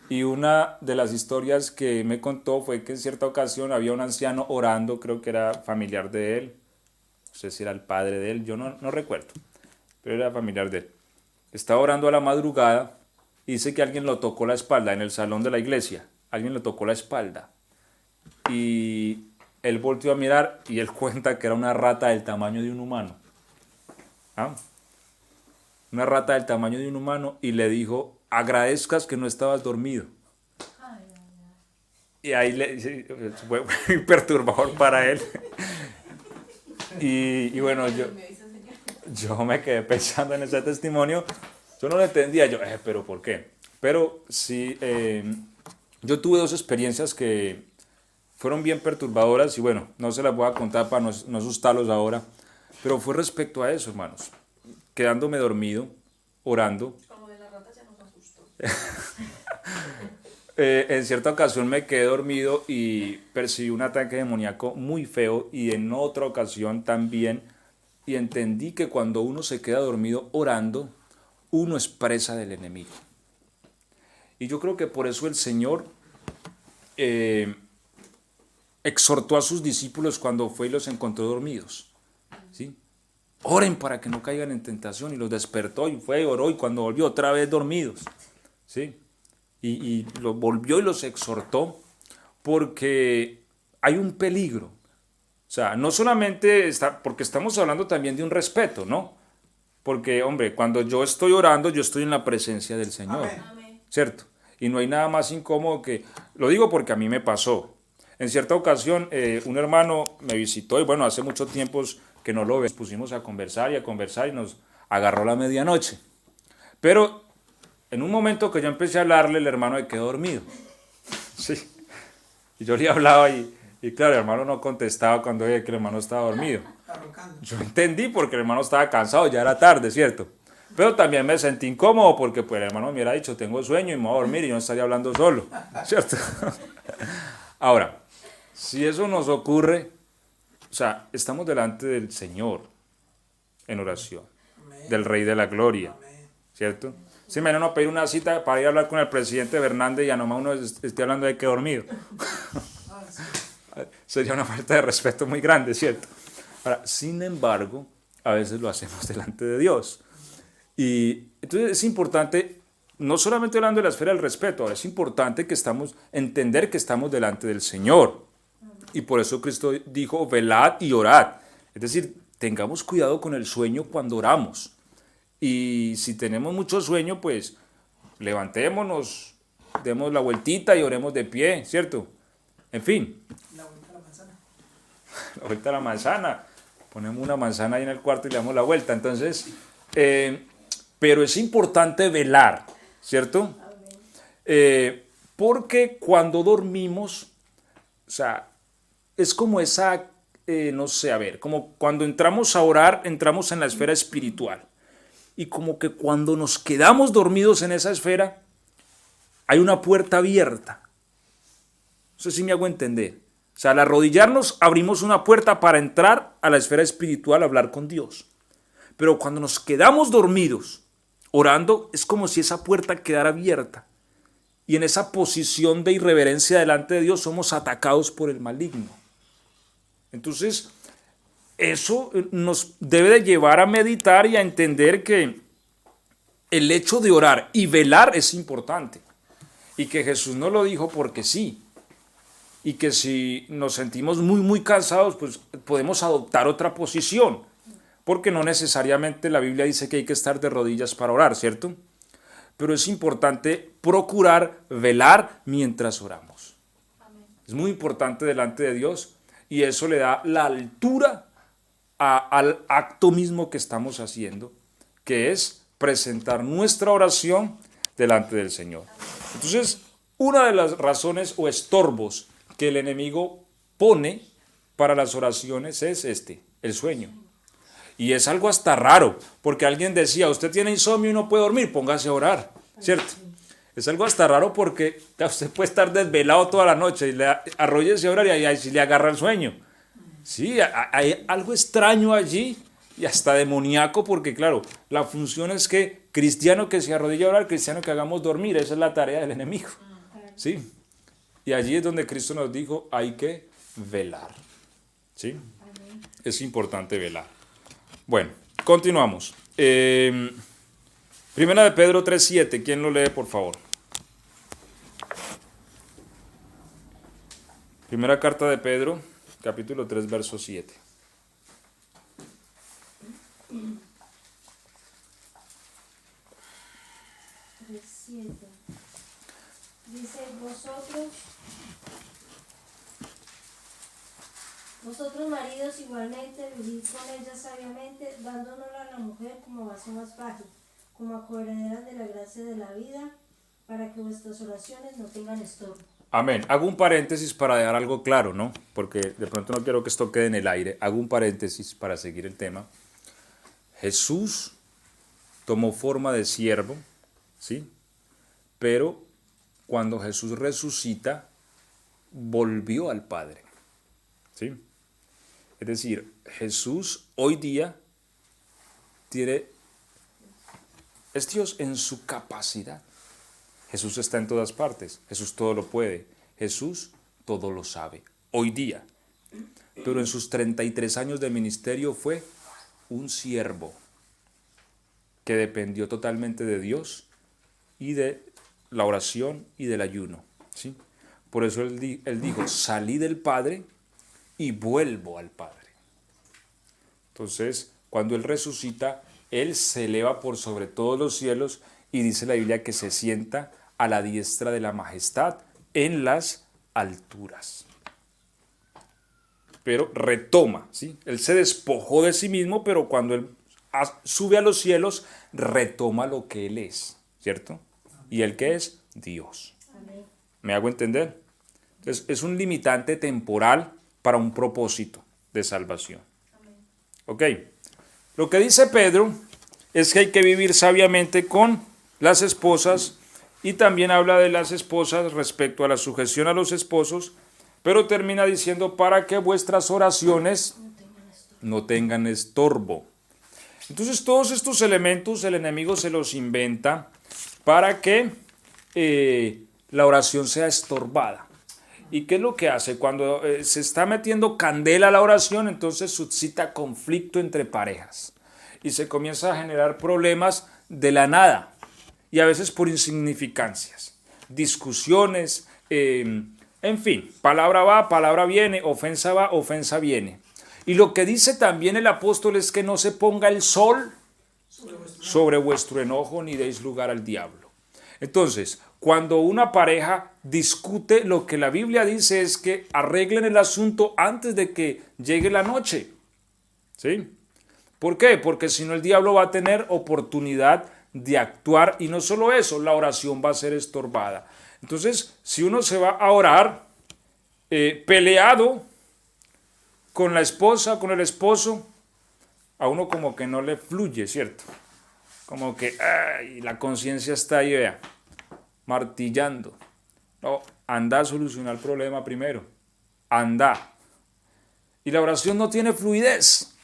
S1: Y una de las historias que me contó fue que en cierta ocasión había un anciano orando, creo que era familiar de él, no sé si era el padre de él, yo no recuerdo, pero era familiar de él. Estaba orando a la madrugada y dice que alguien lo tocó la espalda en el salón de la iglesia, alguien le tocó la espalda. Y él volteó a mirar y él cuenta que era una rata del tamaño de un humano. ¿Ah? Una rata del tamaño de un humano y le dijo: agradezcas que no estabas dormido. Y ahí fue muy perturbador para él. Y bueno, yo me quedé pensando en ese testimonio. Yo no lo entendía, pero ¿por qué? Pero sí, yo tuve dos experiencias que fueron bien perturbadoras y bueno, no se las voy a contar para no asustarlos ahora, pero fue respecto a eso, hermanos. Quedándome dormido, orando.
S5: Como de la rata ya nos asustó.
S1: En cierta ocasión me quedé dormido y percibí un ataque demoníaco muy feo y en otra ocasión también, y entendí que cuando uno se queda dormido orando, uno es presa del enemigo. Y yo creo que por eso el Señor exhortó a sus discípulos cuando fue y los encontró dormidos, ¿sí? Oren para que no caigan en tentación, y los despertó y fue y oró, y cuando volvió otra vez dormidos, ¿sí? Y los volvió y los exhortó porque hay un peligro. O sea, no solamente porque estamos hablando también de un respeto, ¿no? Porque, hombre, cuando yo estoy orando, yo estoy en la presencia del Señor,
S5: Amén.
S1: ¿cierto? Y no hay nada más incómodo que... Lo digo porque a mí me pasó. En cierta ocasión, un hermano me visitó y bueno, hace mucho tiempo que no lo ve. Nos pusimos a conversar y nos agarró la medianoche. Pero en un momento que yo empecé a hablarle, el hermano me quedó dormido. Sí. Y yo le hablaba y claro, el hermano no contestaba cuando veía que el hermano estaba dormido. Yo entendí porque el hermano estaba cansado, ya era tarde, ¿cierto? Pero también me sentí incómodo porque pues, el hermano me hubiera dicho, tengo sueño y me voy a dormir y yo no estaría hablando solo, ¿cierto? Ahora, si eso nos ocurre, o sea, estamos delante del Señor en oración, del Rey de la Gloria, ¿cierto? Si me van a pedir una cita para ir a hablar con el presidente Fernández y a nomás uno esté hablando de que dormido. Sería una falta de respeto muy grande, ¿cierto? Ahora, sin embargo, a veces lo hacemos delante de Dios. Y entonces es importante, no solamente hablando de la esfera del respeto, ahora es importante que entender que estamos delante del Señor. Y por eso Cristo dijo, velad y orad. Es decir, tengamos cuidado con el sueño cuando oramos. Y si tenemos mucho sueño, pues levantémonos, demos la vueltita y oremos de pie, ¿cierto? En fin.
S2: La vuelta a la manzana.
S1: La vuelta a la manzana. Ponemos una manzana ahí en el cuarto y le damos la vuelta. Entonces, pero es importante velar, ¿cierto? Porque cuando dormimos, o sea, es como esa, no sé, a ver, como cuando entramos a orar, entramos en la esfera espiritual. Y como que cuando nos quedamos dormidos en esa esfera, hay una puerta abierta. No sé si me hago entender. O sea, al arrodillarnos abrimos una puerta para entrar a la esfera espiritual a hablar con Dios. Pero cuando nos quedamos dormidos orando, es como si esa puerta quedara abierta. Y en esa posición de irreverencia delante de Dios somos atacados por el maligno. Entonces, eso nos debe de llevar a meditar y a entender que el hecho de orar y velar es importante. Y que Jesús no lo dijo porque sí. Y que si nos sentimos muy cansados, pues podemos adoptar otra posición. Porque no necesariamente la Biblia dice que hay que estar de rodillas para orar, ¿cierto? Pero es importante procurar velar mientras oramos.
S5: Amén.
S1: Es muy importante delante de Dios y eso le da la altura al acto mismo que estamos haciendo, que es presentar nuestra oración delante del Señor. Entonces, una de las razones o estorbos que el enemigo pone para las oraciones es el sueño. Y es algo hasta raro, porque alguien decía, usted tiene insomnio y no puede dormir, póngase a orar, ¿cierto? Es algo hasta raro porque usted puede estar desvelado toda la noche y arróllese a orar y ahí sí le agarra el sueño. Sí, hay algo extraño allí y hasta demoníaco porque, claro, la función es que cristiano que se arrodilla a orar, cristiano que hagamos dormir, esa es la tarea del enemigo. ¿Sí? Y allí es donde Cristo nos dijo, hay que velar. ¿Sí? Es importante velar. Bueno, continuamos. Primera de Pedro 3:7, ¿quién lo lee, por favor? Primera carta de Pedro, capítulo 3, verso 7.
S3: Dice, vosotros Vosotros maridos igualmente vivid con ella sabiamente, dando honor a la mujer como vaso más frágil, como a coherederas de la gracia de la vida, para que vuestras oraciones no tengan estorbo.
S1: Amén. Hago un paréntesis para dejar algo claro, ¿no? Porque de pronto no quiero que esto quede en el aire. Hago un paréntesis para seguir el tema. Jesús tomó forma de siervo, ¿sí? Pero cuando Jesús resucita, volvió al Padre, ¿sí? Es decir, Jesús hoy día es Dios en su capacidad. Jesús está en todas partes, Jesús todo lo puede, Jesús todo lo sabe, hoy día. Pero en sus 33 años de ministerio fue un siervo que dependió totalmente de Dios y de la oración y del ayuno, ¿sí? Por eso él dijo, salí del Padre y vuelvo al Padre. Entonces, cuando Él resucita, Él se eleva por sobre todos los cielos y dice la Biblia que se sienta a la diestra de la majestad en las alturas. Pero retoma, ¿sí? Él se despojó de sí mismo, pero cuando Él sube a los cielos, retoma lo que Él es, ¿cierto? ¿Y Él qué es? Dios.
S3: Amén.
S1: ¿Me hago entender? Entonces, es un limitante temporal para un propósito de salvación. Ok. Lo que dice Pedro es que hay que vivir sabiamente con las esposas y también habla de las esposas respecto a la sujeción a los esposos, pero termina diciendo para que vuestras oraciones no tengan estorbo. Entonces, todos estos elementos el enemigo se los inventa para que la oración sea estorbada. ¿Y qué es lo que hace? Cuando se está metiendo candela a la oración, entonces suscita conflicto entre parejas. Y se comienza a generar problemas de la nada. Y a veces por insignificancias. Discusiones, en fin, palabra va, palabra viene, ofensa va, ofensa viene. Y lo que dice también el apóstol es que no se ponga el sol sobre vuestro enojo ni deis lugar al diablo. Entonces, cuando una pareja discute, lo que la Biblia dice es que arreglen el asunto antes de que llegue la noche. ¿Sí? ¿Por qué? Porque si no el diablo va a tener oportunidad de actuar y no solo eso, la oración va a ser estorbada. Entonces, si uno se va a orar peleado con la esposa, con el esposo, a uno como que no le fluye, ¿cierto? Como que la conciencia está ahí, vea, martillando. No, anda a solucionar el problema primero. Anda. Y la oración no tiene fluidez.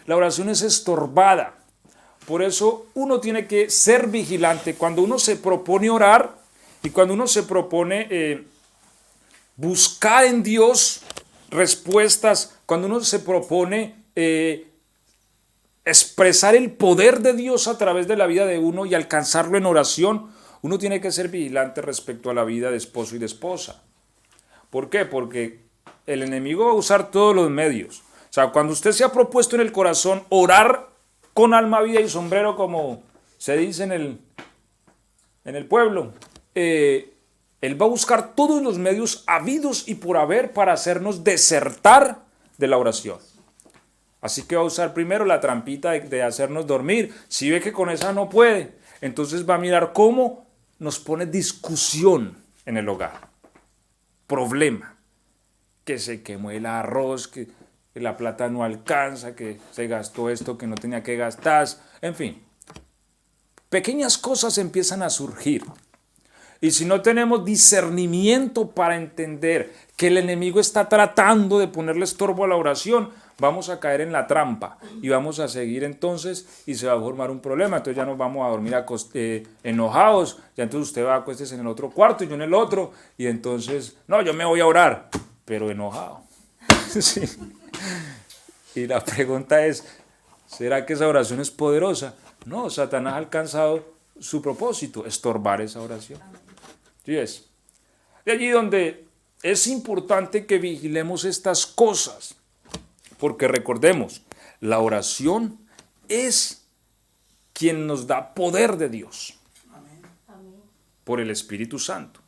S1: La oración es estorbada. Por eso uno tiene que ser vigilante. Cuando uno se propone orar y cuando uno se propone buscar en Dios respuestas, cuando uno se propone expresar el poder de Dios a través de la vida de uno y alcanzarlo en oración, uno tiene que ser vigilante respecto a la vida de esposo y de esposa. ¿Por qué? Porque el enemigo va a usar todos los medios. O sea, cuando usted se ha propuesto en el corazón orar con alma, vida y sombrero, como se dice en el pueblo, él va a buscar todos los medios habidos y por haber para hacernos desertar de la oración. Así que va a usar primero la trampita de hacernos dormir. Si ve que con esa no puede, entonces va a mirar cómo nos pone discusión en el hogar. Problema. Que se quemó el arroz, que la plata no alcanza, que se gastó esto que no tenía que gastar. En fin. Pequeñas cosas empiezan a surgir. Y si no tenemos discernimiento para entender que el enemigo está tratando de ponerle estorbo a la oración, vamos a caer en la trampa y vamos a seguir entonces y se va a formar un problema. Entonces ya nos vamos a dormir enojados, ya entonces usted va a acuestarse en el otro cuarto y yo en el otro, y entonces, no, yo me voy a orar, pero enojado. Sí. Y la pregunta es, ¿será que esa oración es poderosa? No, Satanás ha alcanzado su propósito, estorbar esa oración. ¿Sí es? De allí donde es importante que vigilemos estas cosas, porque recordemos, la oración es quien nos da poder de Dios.
S3: Amén.
S1: Por el Espíritu Santo.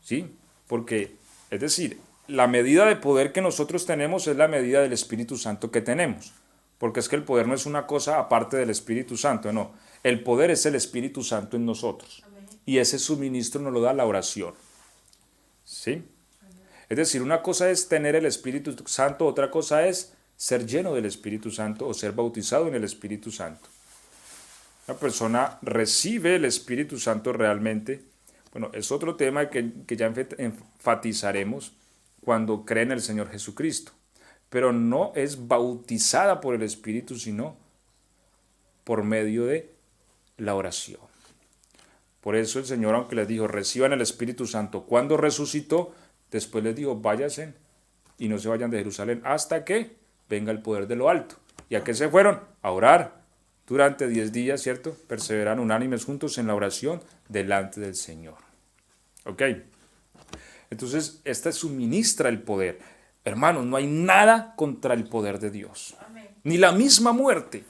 S1: ¿Sí? Porque, es decir, la medida de poder que nosotros tenemos es la medida del Espíritu Santo que tenemos. Porque es que el poder no es una cosa aparte del Espíritu Santo, no. El poder es el Espíritu Santo en nosotros. Y ese suministro nos lo da la oración. ¿Sí? Es decir, una cosa es tener el Espíritu Santo, otra cosa es ser lleno del Espíritu Santo o ser bautizado en el Espíritu Santo. Una persona recibe el Espíritu Santo realmente. Bueno, es otro tema que ya enfatizaremos cuando cree en el Señor Jesucristo. Pero no es bautizada por el Espíritu, sino por medio de la oración. Por eso el Señor, aunque les dijo, reciban el Espíritu Santo, cuando resucitó, después les dijo, váyanse y no se vayan de Jerusalén hasta que venga el poder de lo alto. ¿Y a qué se fueron? A orar durante 10 días, ¿cierto? Perseveran unánimes juntos en la oración delante del Señor. ¿Ok? Entonces, esta suministra el poder. Hermanos, no hay nada contra el poder de Dios.
S5: Amén.
S1: Ni la misma muerte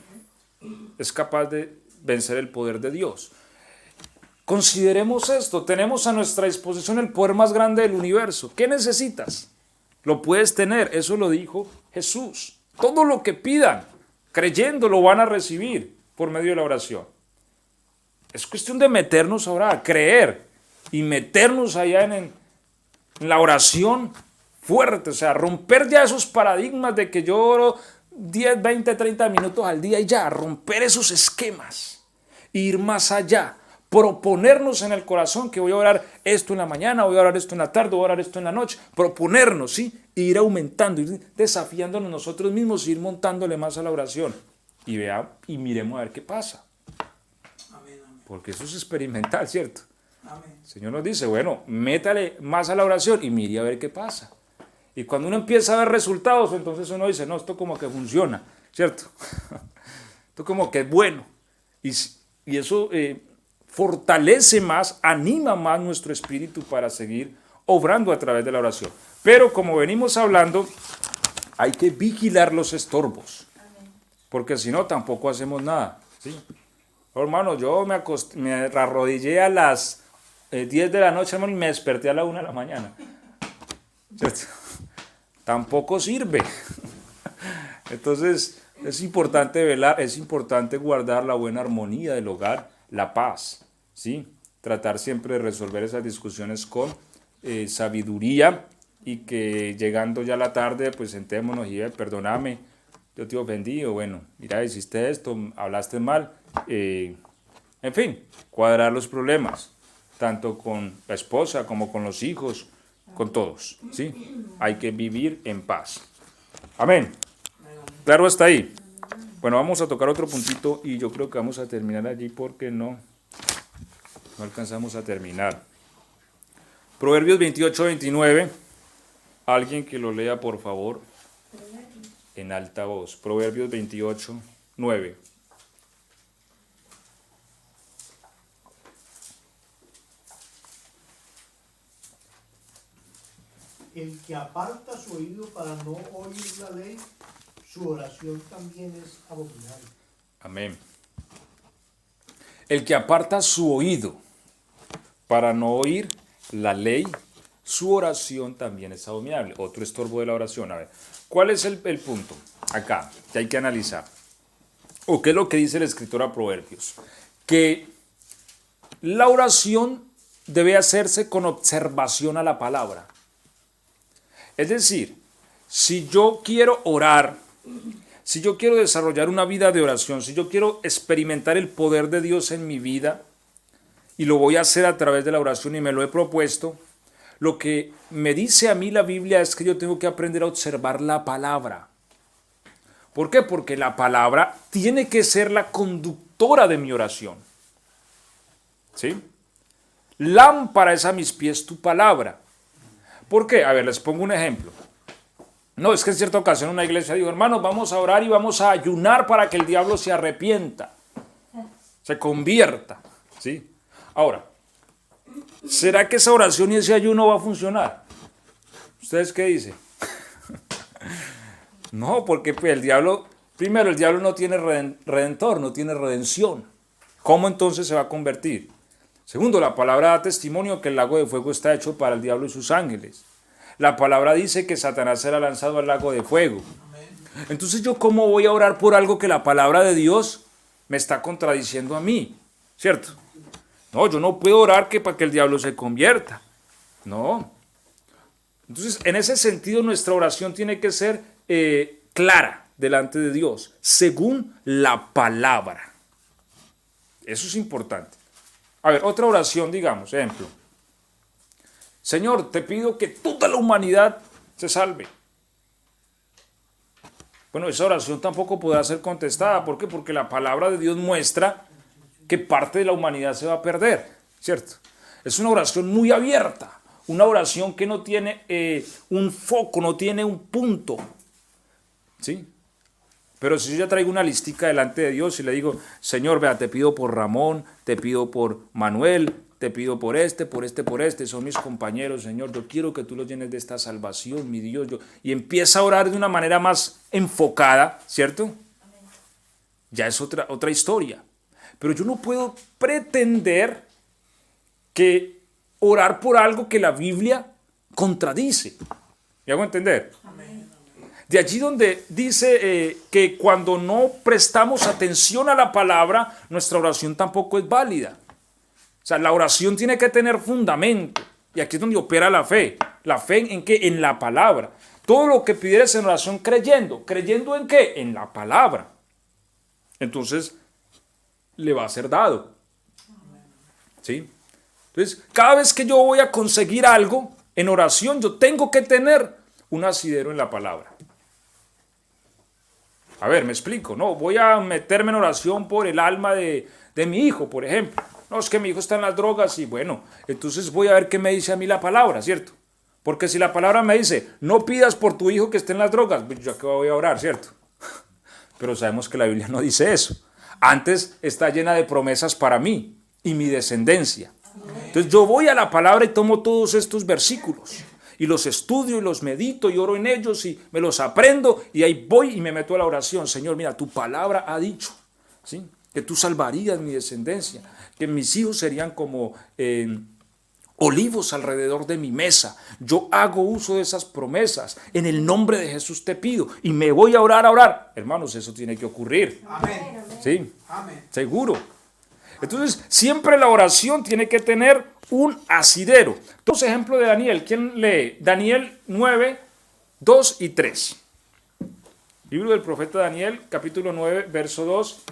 S1: es capaz de vencer el poder de Dios. Consideremos esto, tenemos a nuestra disposición el poder más grande del universo. ¿Qué necesitas? Lo puedes tener, eso lo dijo Jesús. Todo lo que pidan, creyendo, lo van a recibir por medio de la oración. Es cuestión de meternos a orar, creer y meternos allá en la oración fuerte, o sea, romper ya esos paradigmas de que yo oro 10, 20, 30 minutos al día y ya, romper esos esquemas, ir más allá, proponernos en el corazón que voy a orar esto en la mañana, voy a orar esto en la tarde, voy a orar esto en la noche, proponernos, ¿sí? E ir aumentando, ir desafiándonos nosotros mismos, ir montándole más a la oración y miremos a ver qué pasa.
S2: Amén, amén.
S1: Porque eso es experimental, ¿cierto?
S2: Amén.
S1: El Señor nos dice, bueno, métale más a la oración y mire a ver qué pasa. Y cuando uno empieza a ver resultados, entonces uno dice, no, esto como que funciona, ¿cierto? Esto como que es bueno. Y eso fortalece más, anima más nuestro espíritu para seguir obrando a través de la oración. Pero como venimos hablando, hay que vigilar los estorbos. Porque si no, tampoco hacemos nada, ¿sí? Hermano, yo me arrodillé a las 10 de la noche, hermano, y me desperté a la 1 de la mañana. ¿Cierto? Tampoco sirve. Entonces, es importante velar, es importante guardar la buena armonía del hogar, la paz, ¿sí? Tratar siempre de resolver esas discusiones con sabiduría y que llegando ya la tarde, pues sentémonos y perdóname, yo te ofendí, o bueno, mira, hiciste esto, hablaste mal, en fin, cuadrar los problemas, tanto con la esposa como con los hijos, con todos, ¿sí? Hay que vivir en paz. Amén. Claro hasta ahí. Bueno, vamos a tocar otro puntito y yo creo que vamos a terminar allí porque no alcanzamos a terminar. Proverbios 28-29. Alguien que lo lea, por favor, en alta voz. Proverbios 28-9.
S4: El que aparta su oído para no oír la ley, su oración también es abominable.
S1: Amén. El que aparta su oído para no oír la ley, su oración también es abominable. Otro estorbo de la oración. A ver, ¿cuál es el punto? Acá, que hay que analizar. ¿O qué es lo que dice el escritor a Proverbios? Que la oración debe hacerse con observación a la palabra. Es decir, si yo quiero orar, si yo quiero desarrollar una vida de oración, si yo quiero experimentar el poder de Dios en mi vida, y lo voy a hacer a través de la oración y me lo he propuesto, lo que me dice a mí la Biblia es que yo tengo que aprender a observar la palabra. ¿Por qué? Porque la palabra tiene que ser la conductora de mi oración. ¿Sí? Lámpara es a mis pies tu palabra. ¿Por qué? A ver, les pongo un ejemplo. No, es que en cierta ocasión una iglesia dijo, hermanos, vamos a orar y vamos a ayunar para que el diablo se arrepienta, se convierta, ¿sí? Ahora, ¿será que esa oración y ese ayuno va a funcionar? ¿Ustedes qué dicen? No, porque pues, el diablo no tiene redentor, no tiene redención. ¿Cómo entonces se va a convertir? Segundo, la palabra da testimonio que el lago de fuego está hecho para el diablo y sus ángeles. La palabra dice que Satanás será lanzado al lago de fuego. Entonces, ¿yo cómo voy a orar por algo que la palabra de Dios me está contradiciendo a mí? ¿Cierto? No, yo no puedo orar que para que el diablo se convierta. No. Entonces, en ese sentido, nuestra oración tiene que ser clara delante de Dios, según la palabra. Eso es importante. A ver, otra oración, digamos, ejemplo. Señor, te pido que toda la humanidad se salve. Bueno, esa oración tampoco podrá ser contestada. ¿Por qué? Porque la palabra de Dios muestra que parte de la humanidad se va a perder, ¿cierto? Es una oración muy abierta, una oración que no tiene un foco, no tiene un punto, ¿sí? Pero si yo ya traigo una listica delante de Dios y le digo, Señor, vea, te pido por Ramón, te pido por Manuel, te pido por este, son mis compañeros, Señor, yo quiero que tú los llenes de esta salvación, mi Dios, y empieza a orar de una manera más enfocada, ¿cierto? Amén. Ya es otra historia. Pero yo no puedo pretender que orar por algo que la Biblia contradice. ¿Me hago entender? Amén. De allí donde dice que cuando no prestamos atención a la palabra, nuestra oración tampoco es válida. O sea, la oración tiene que tener fundamento. Y aquí es donde opera la fe. ¿La fe en qué? En la palabra. Todo lo que pidieres en oración creyendo. ¿Creyendo en qué? En la palabra. Entonces, le va a ser dado. ¿Sí? Entonces, cada vez que yo voy a conseguir algo en oración, yo tengo que tener un asidero en la palabra. A ver, me explico. No, voy a meterme en oración por el alma de mi hijo, por ejemplo. No, es que mi hijo está en las drogas y bueno, entonces voy a ver qué me dice a mí la palabra, ¿cierto? Porque si la palabra me dice, no pidas por tu hijo que esté en las drogas, pues yo aquí voy a orar, ¿cierto? Pero sabemos que la Biblia no dice eso. Antes está llena de promesas para mí y mi descendencia. Entonces yo voy a la palabra y tomo todos estos versículos y los estudio y los medito y oro en ellos y me los aprendo y ahí voy y me meto a la oración. Señor, mira, tu palabra ha dicho, ¿sí?, que tú salvarías mi descendencia, que mis hijos serían como olivos alrededor de mi mesa. Yo hago uso de esas promesas. En el nombre de Jesús te pido y me voy a orar. Hermanos, eso tiene que ocurrir.
S2: Amén.
S1: Sí,
S2: Amén.
S1: seguro. Entonces, siempre la oración tiene que tener un asidero. Dos ejemplos de Daniel. ¿Quién lee? Daniel 9, 2 y 3. Libro del profeta Daniel, capítulo 9, verso 2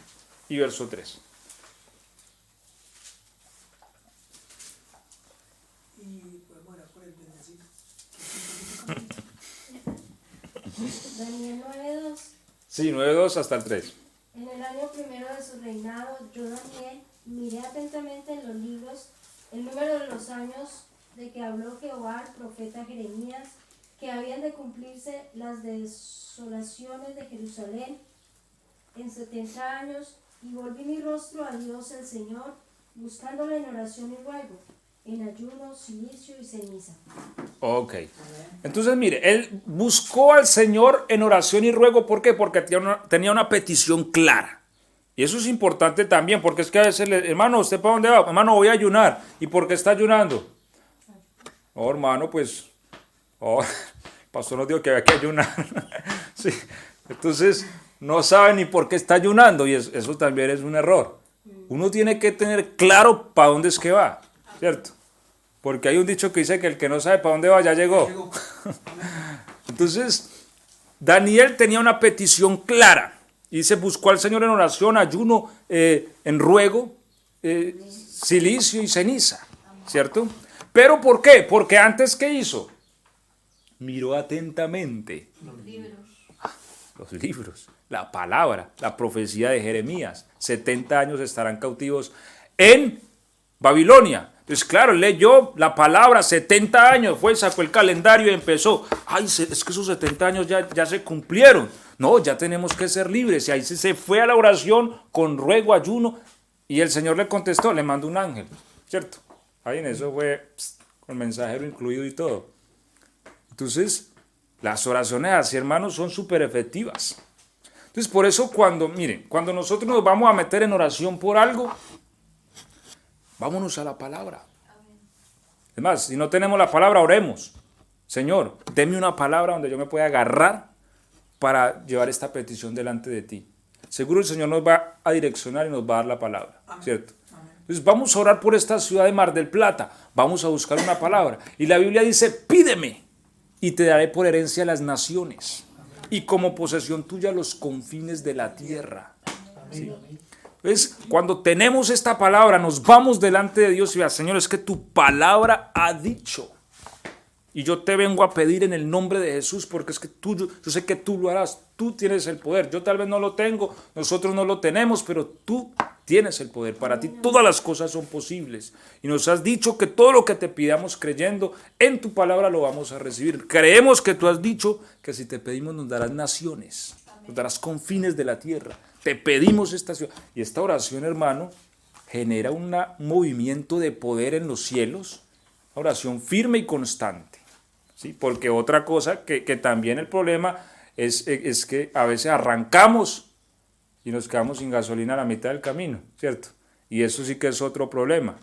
S1: y verso 3.
S3: Daniel 9:2.
S1: Sí, 9:2 hasta el 3.
S3: En el año primero de su reinado, yo, Daniel, miré atentamente en los libros el número de los años de que habló Jehová al profeta Jeremías, que habían de cumplirse las desolaciones de Jerusalén en 70 años, y volví mi rostro a Dios el Señor, buscándole en oración y ruego, en ayuno, silicio y ceniza.
S1: Ok. Entonces, mire, él buscó al Señor en oración y ruego. ¿Por qué? Porque tenía una petición clara. Y eso es importante también, porque es que a veces, hermano, ¿usted para dónde va? Hermano, voy a ayunar. ¿Y por qué está ayunando? Oh, hermano, pues, el pastor nos dijo que había que ayunar. Sí. Entonces, no sabe ni por qué está ayunando, y eso también es un error. Uno tiene que tener claro para dónde es que va, ¿cierto? Porque hay un dicho que dice que el que no sabe para dónde va ya llegó. Entonces, Daniel tenía una petición clara. Y se buscó al Señor en oración, ayuno, en ruego, silicio y ceniza, ¿cierto? ¿Pero por qué? Porque antes, ¿qué hizo? Miró atentamente los libros, la palabra, la profecía de Jeremías. 70 años estarán cautivos en Babilonia. Entonces, claro, leyó la palabra, 70 años, sacó el calendario y empezó. Ay, es que esos 70 años ya se cumplieron. No, ya tenemos que ser libres. Y ahí se fue a la oración con ruego, ayuno. Y el Señor le contestó, le mandó un ángel, ¿cierto? Ahí en eso fue con mensajero incluido y todo. Entonces, las oraciones así, hermanos, son súper efectivas. Entonces, por eso cuando nosotros nos vamos a meter en oración por algo, vámonos a la palabra. Es más, si no tenemos la palabra, oremos. Señor, deme una palabra donde yo me pueda agarrar para llevar esta petición delante de ti. Seguro el Señor nos va a direccionar y nos va a dar la palabra, ¿cierto? Entonces vamos a orar por esta ciudad de Mar del Plata, vamos a buscar una palabra. Y la Biblia dice, pídeme y te daré por herencia las naciones y como posesión tuya los confines de la tierra. ¿Sí? Entonces, cuando tenemos esta palabra, nos vamos delante de Dios y vea, Señor, es que tu palabra ha dicho. Y yo te vengo a pedir en el nombre de Jesús, porque es que yo sé que tú lo harás, tú tienes el poder. Yo tal vez no lo tengo, nosotros no lo tenemos, pero tú tienes el poder. Para ti todas las cosas son posibles. Y nos has dicho que todo lo que te pidamos creyendo en tu palabra lo vamos a recibir. Creemos que tú has dicho que si te pedimos nos darás naciones, nos darás confines de la tierra. Te pedimos esta ciudad. Y esta oración, hermano, genera un movimiento de poder en los cielos, una oración firme y constante. ¿Sí? Porque otra cosa que también el problema es que a veces arrancamos y nos quedamos sin gasolina a la mitad del camino, ¿cierto? Y eso sí que es otro problema.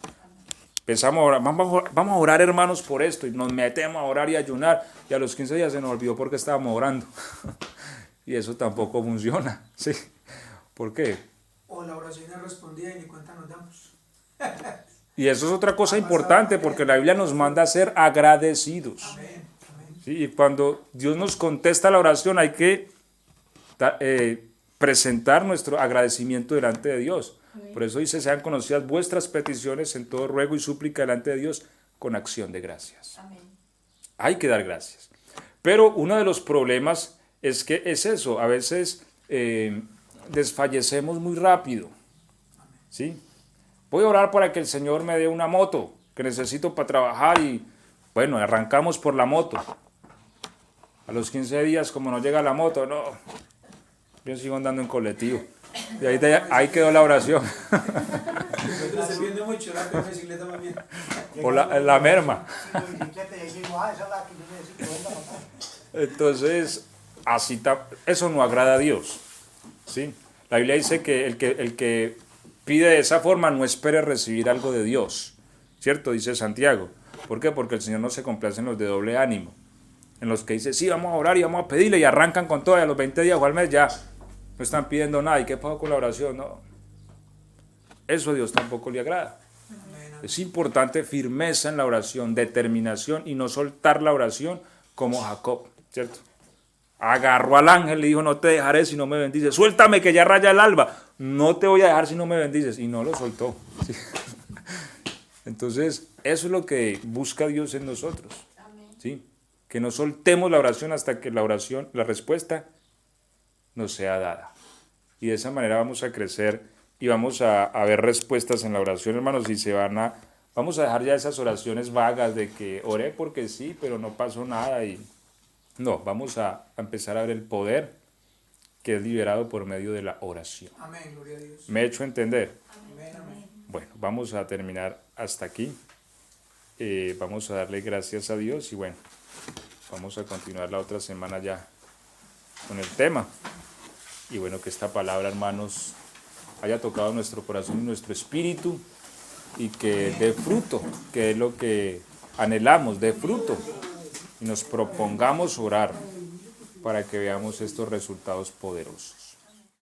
S1: Empezamos a orar, vamos a orar, hermanos, por esto, y nos metemos a orar y a ayunar, y a los 15 días se nos olvidó porque estábamos orando. Y eso tampoco funciona, ¿sí? ¿Por qué?
S2: O la oración es respondida y ni cuenta nos damos.
S1: Y eso es otra cosa importante, porque la Biblia nos manda a ser agradecidos.
S2: Amén.
S1: ¿Sí? Y cuando Dios nos contesta la oración, hay que presentar nuestro agradecimiento delante de Dios. Por eso dice, sean conocidas vuestras peticiones en todo ruego y súplica delante de Dios con acción de gracias.
S5: Amén.
S1: Hay que dar gracias. Pero uno de los problemas es que es eso, a veces desfallecemos muy rápido. ¿Sí? Voy a orar para que el Señor me dé una moto que necesito para trabajar y bueno, arrancamos por la moto. A los 15 días, como no llega la moto, no, yo sigo andando en colectivo. Y ahí quedó la oración.
S2: Nosotros se viene mucho, la bicicleta más bien.
S1: O la merma.
S4: Entonces,
S1: Entonces, eso no agrada a Dios. ¿Sí? La Biblia dice que el que pide de esa forma no espere recibir algo de Dios. ¿Cierto? Dice Santiago. ¿Por qué? Porque el Señor no se complace en los de doble ánimo. En los que dice, sí, vamos a orar y vamos a pedirle, y arrancan con todo, y a los 20 días o al mes ya no están pidiendo nada. ¿Y qué pasó con la oración? No. Eso a Dios tampoco le agrada. Es importante firmeza en la oración, determinación, y no soltar la oración como Jacob, ¿cierto? Agarró al ángel y le dijo, no te dejaré si no me bendices. Suéltame que ya raya el alba. No te voy a dejar si no me bendices. Y no lo soltó. ¿Sí? Entonces, eso es lo que busca Dios en nosotros. ¿Sí? Que no soltemos la oración hasta que la respuesta nos sea dada. Y de esa manera vamos a crecer y vamos a ver respuestas en la oración, hermanos, y vamos a dejar ya esas oraciones vagas de que oré porque sí, pero no pasó nada. No, vamos a empezar a ver el poder que es liberado por medio de la oración.
S2: Amén, gloria a Dios.
S1: ¿Me he hecho entender?
S2: Amén, amén.
S1: Bueno, vamos a terminar hasta aquí. Vamos a darle gracias a Dios y bueno, vamos a continuar la otra semana ya con el tema. Y bueno, que esta palabra, hermanos, haya tocado nuestro corazón y nuestro espíritu y que dé fruto, que es lo que anhelamos, dé fruto. Y nos propongamos orar para que veamos estos resultados poderosos.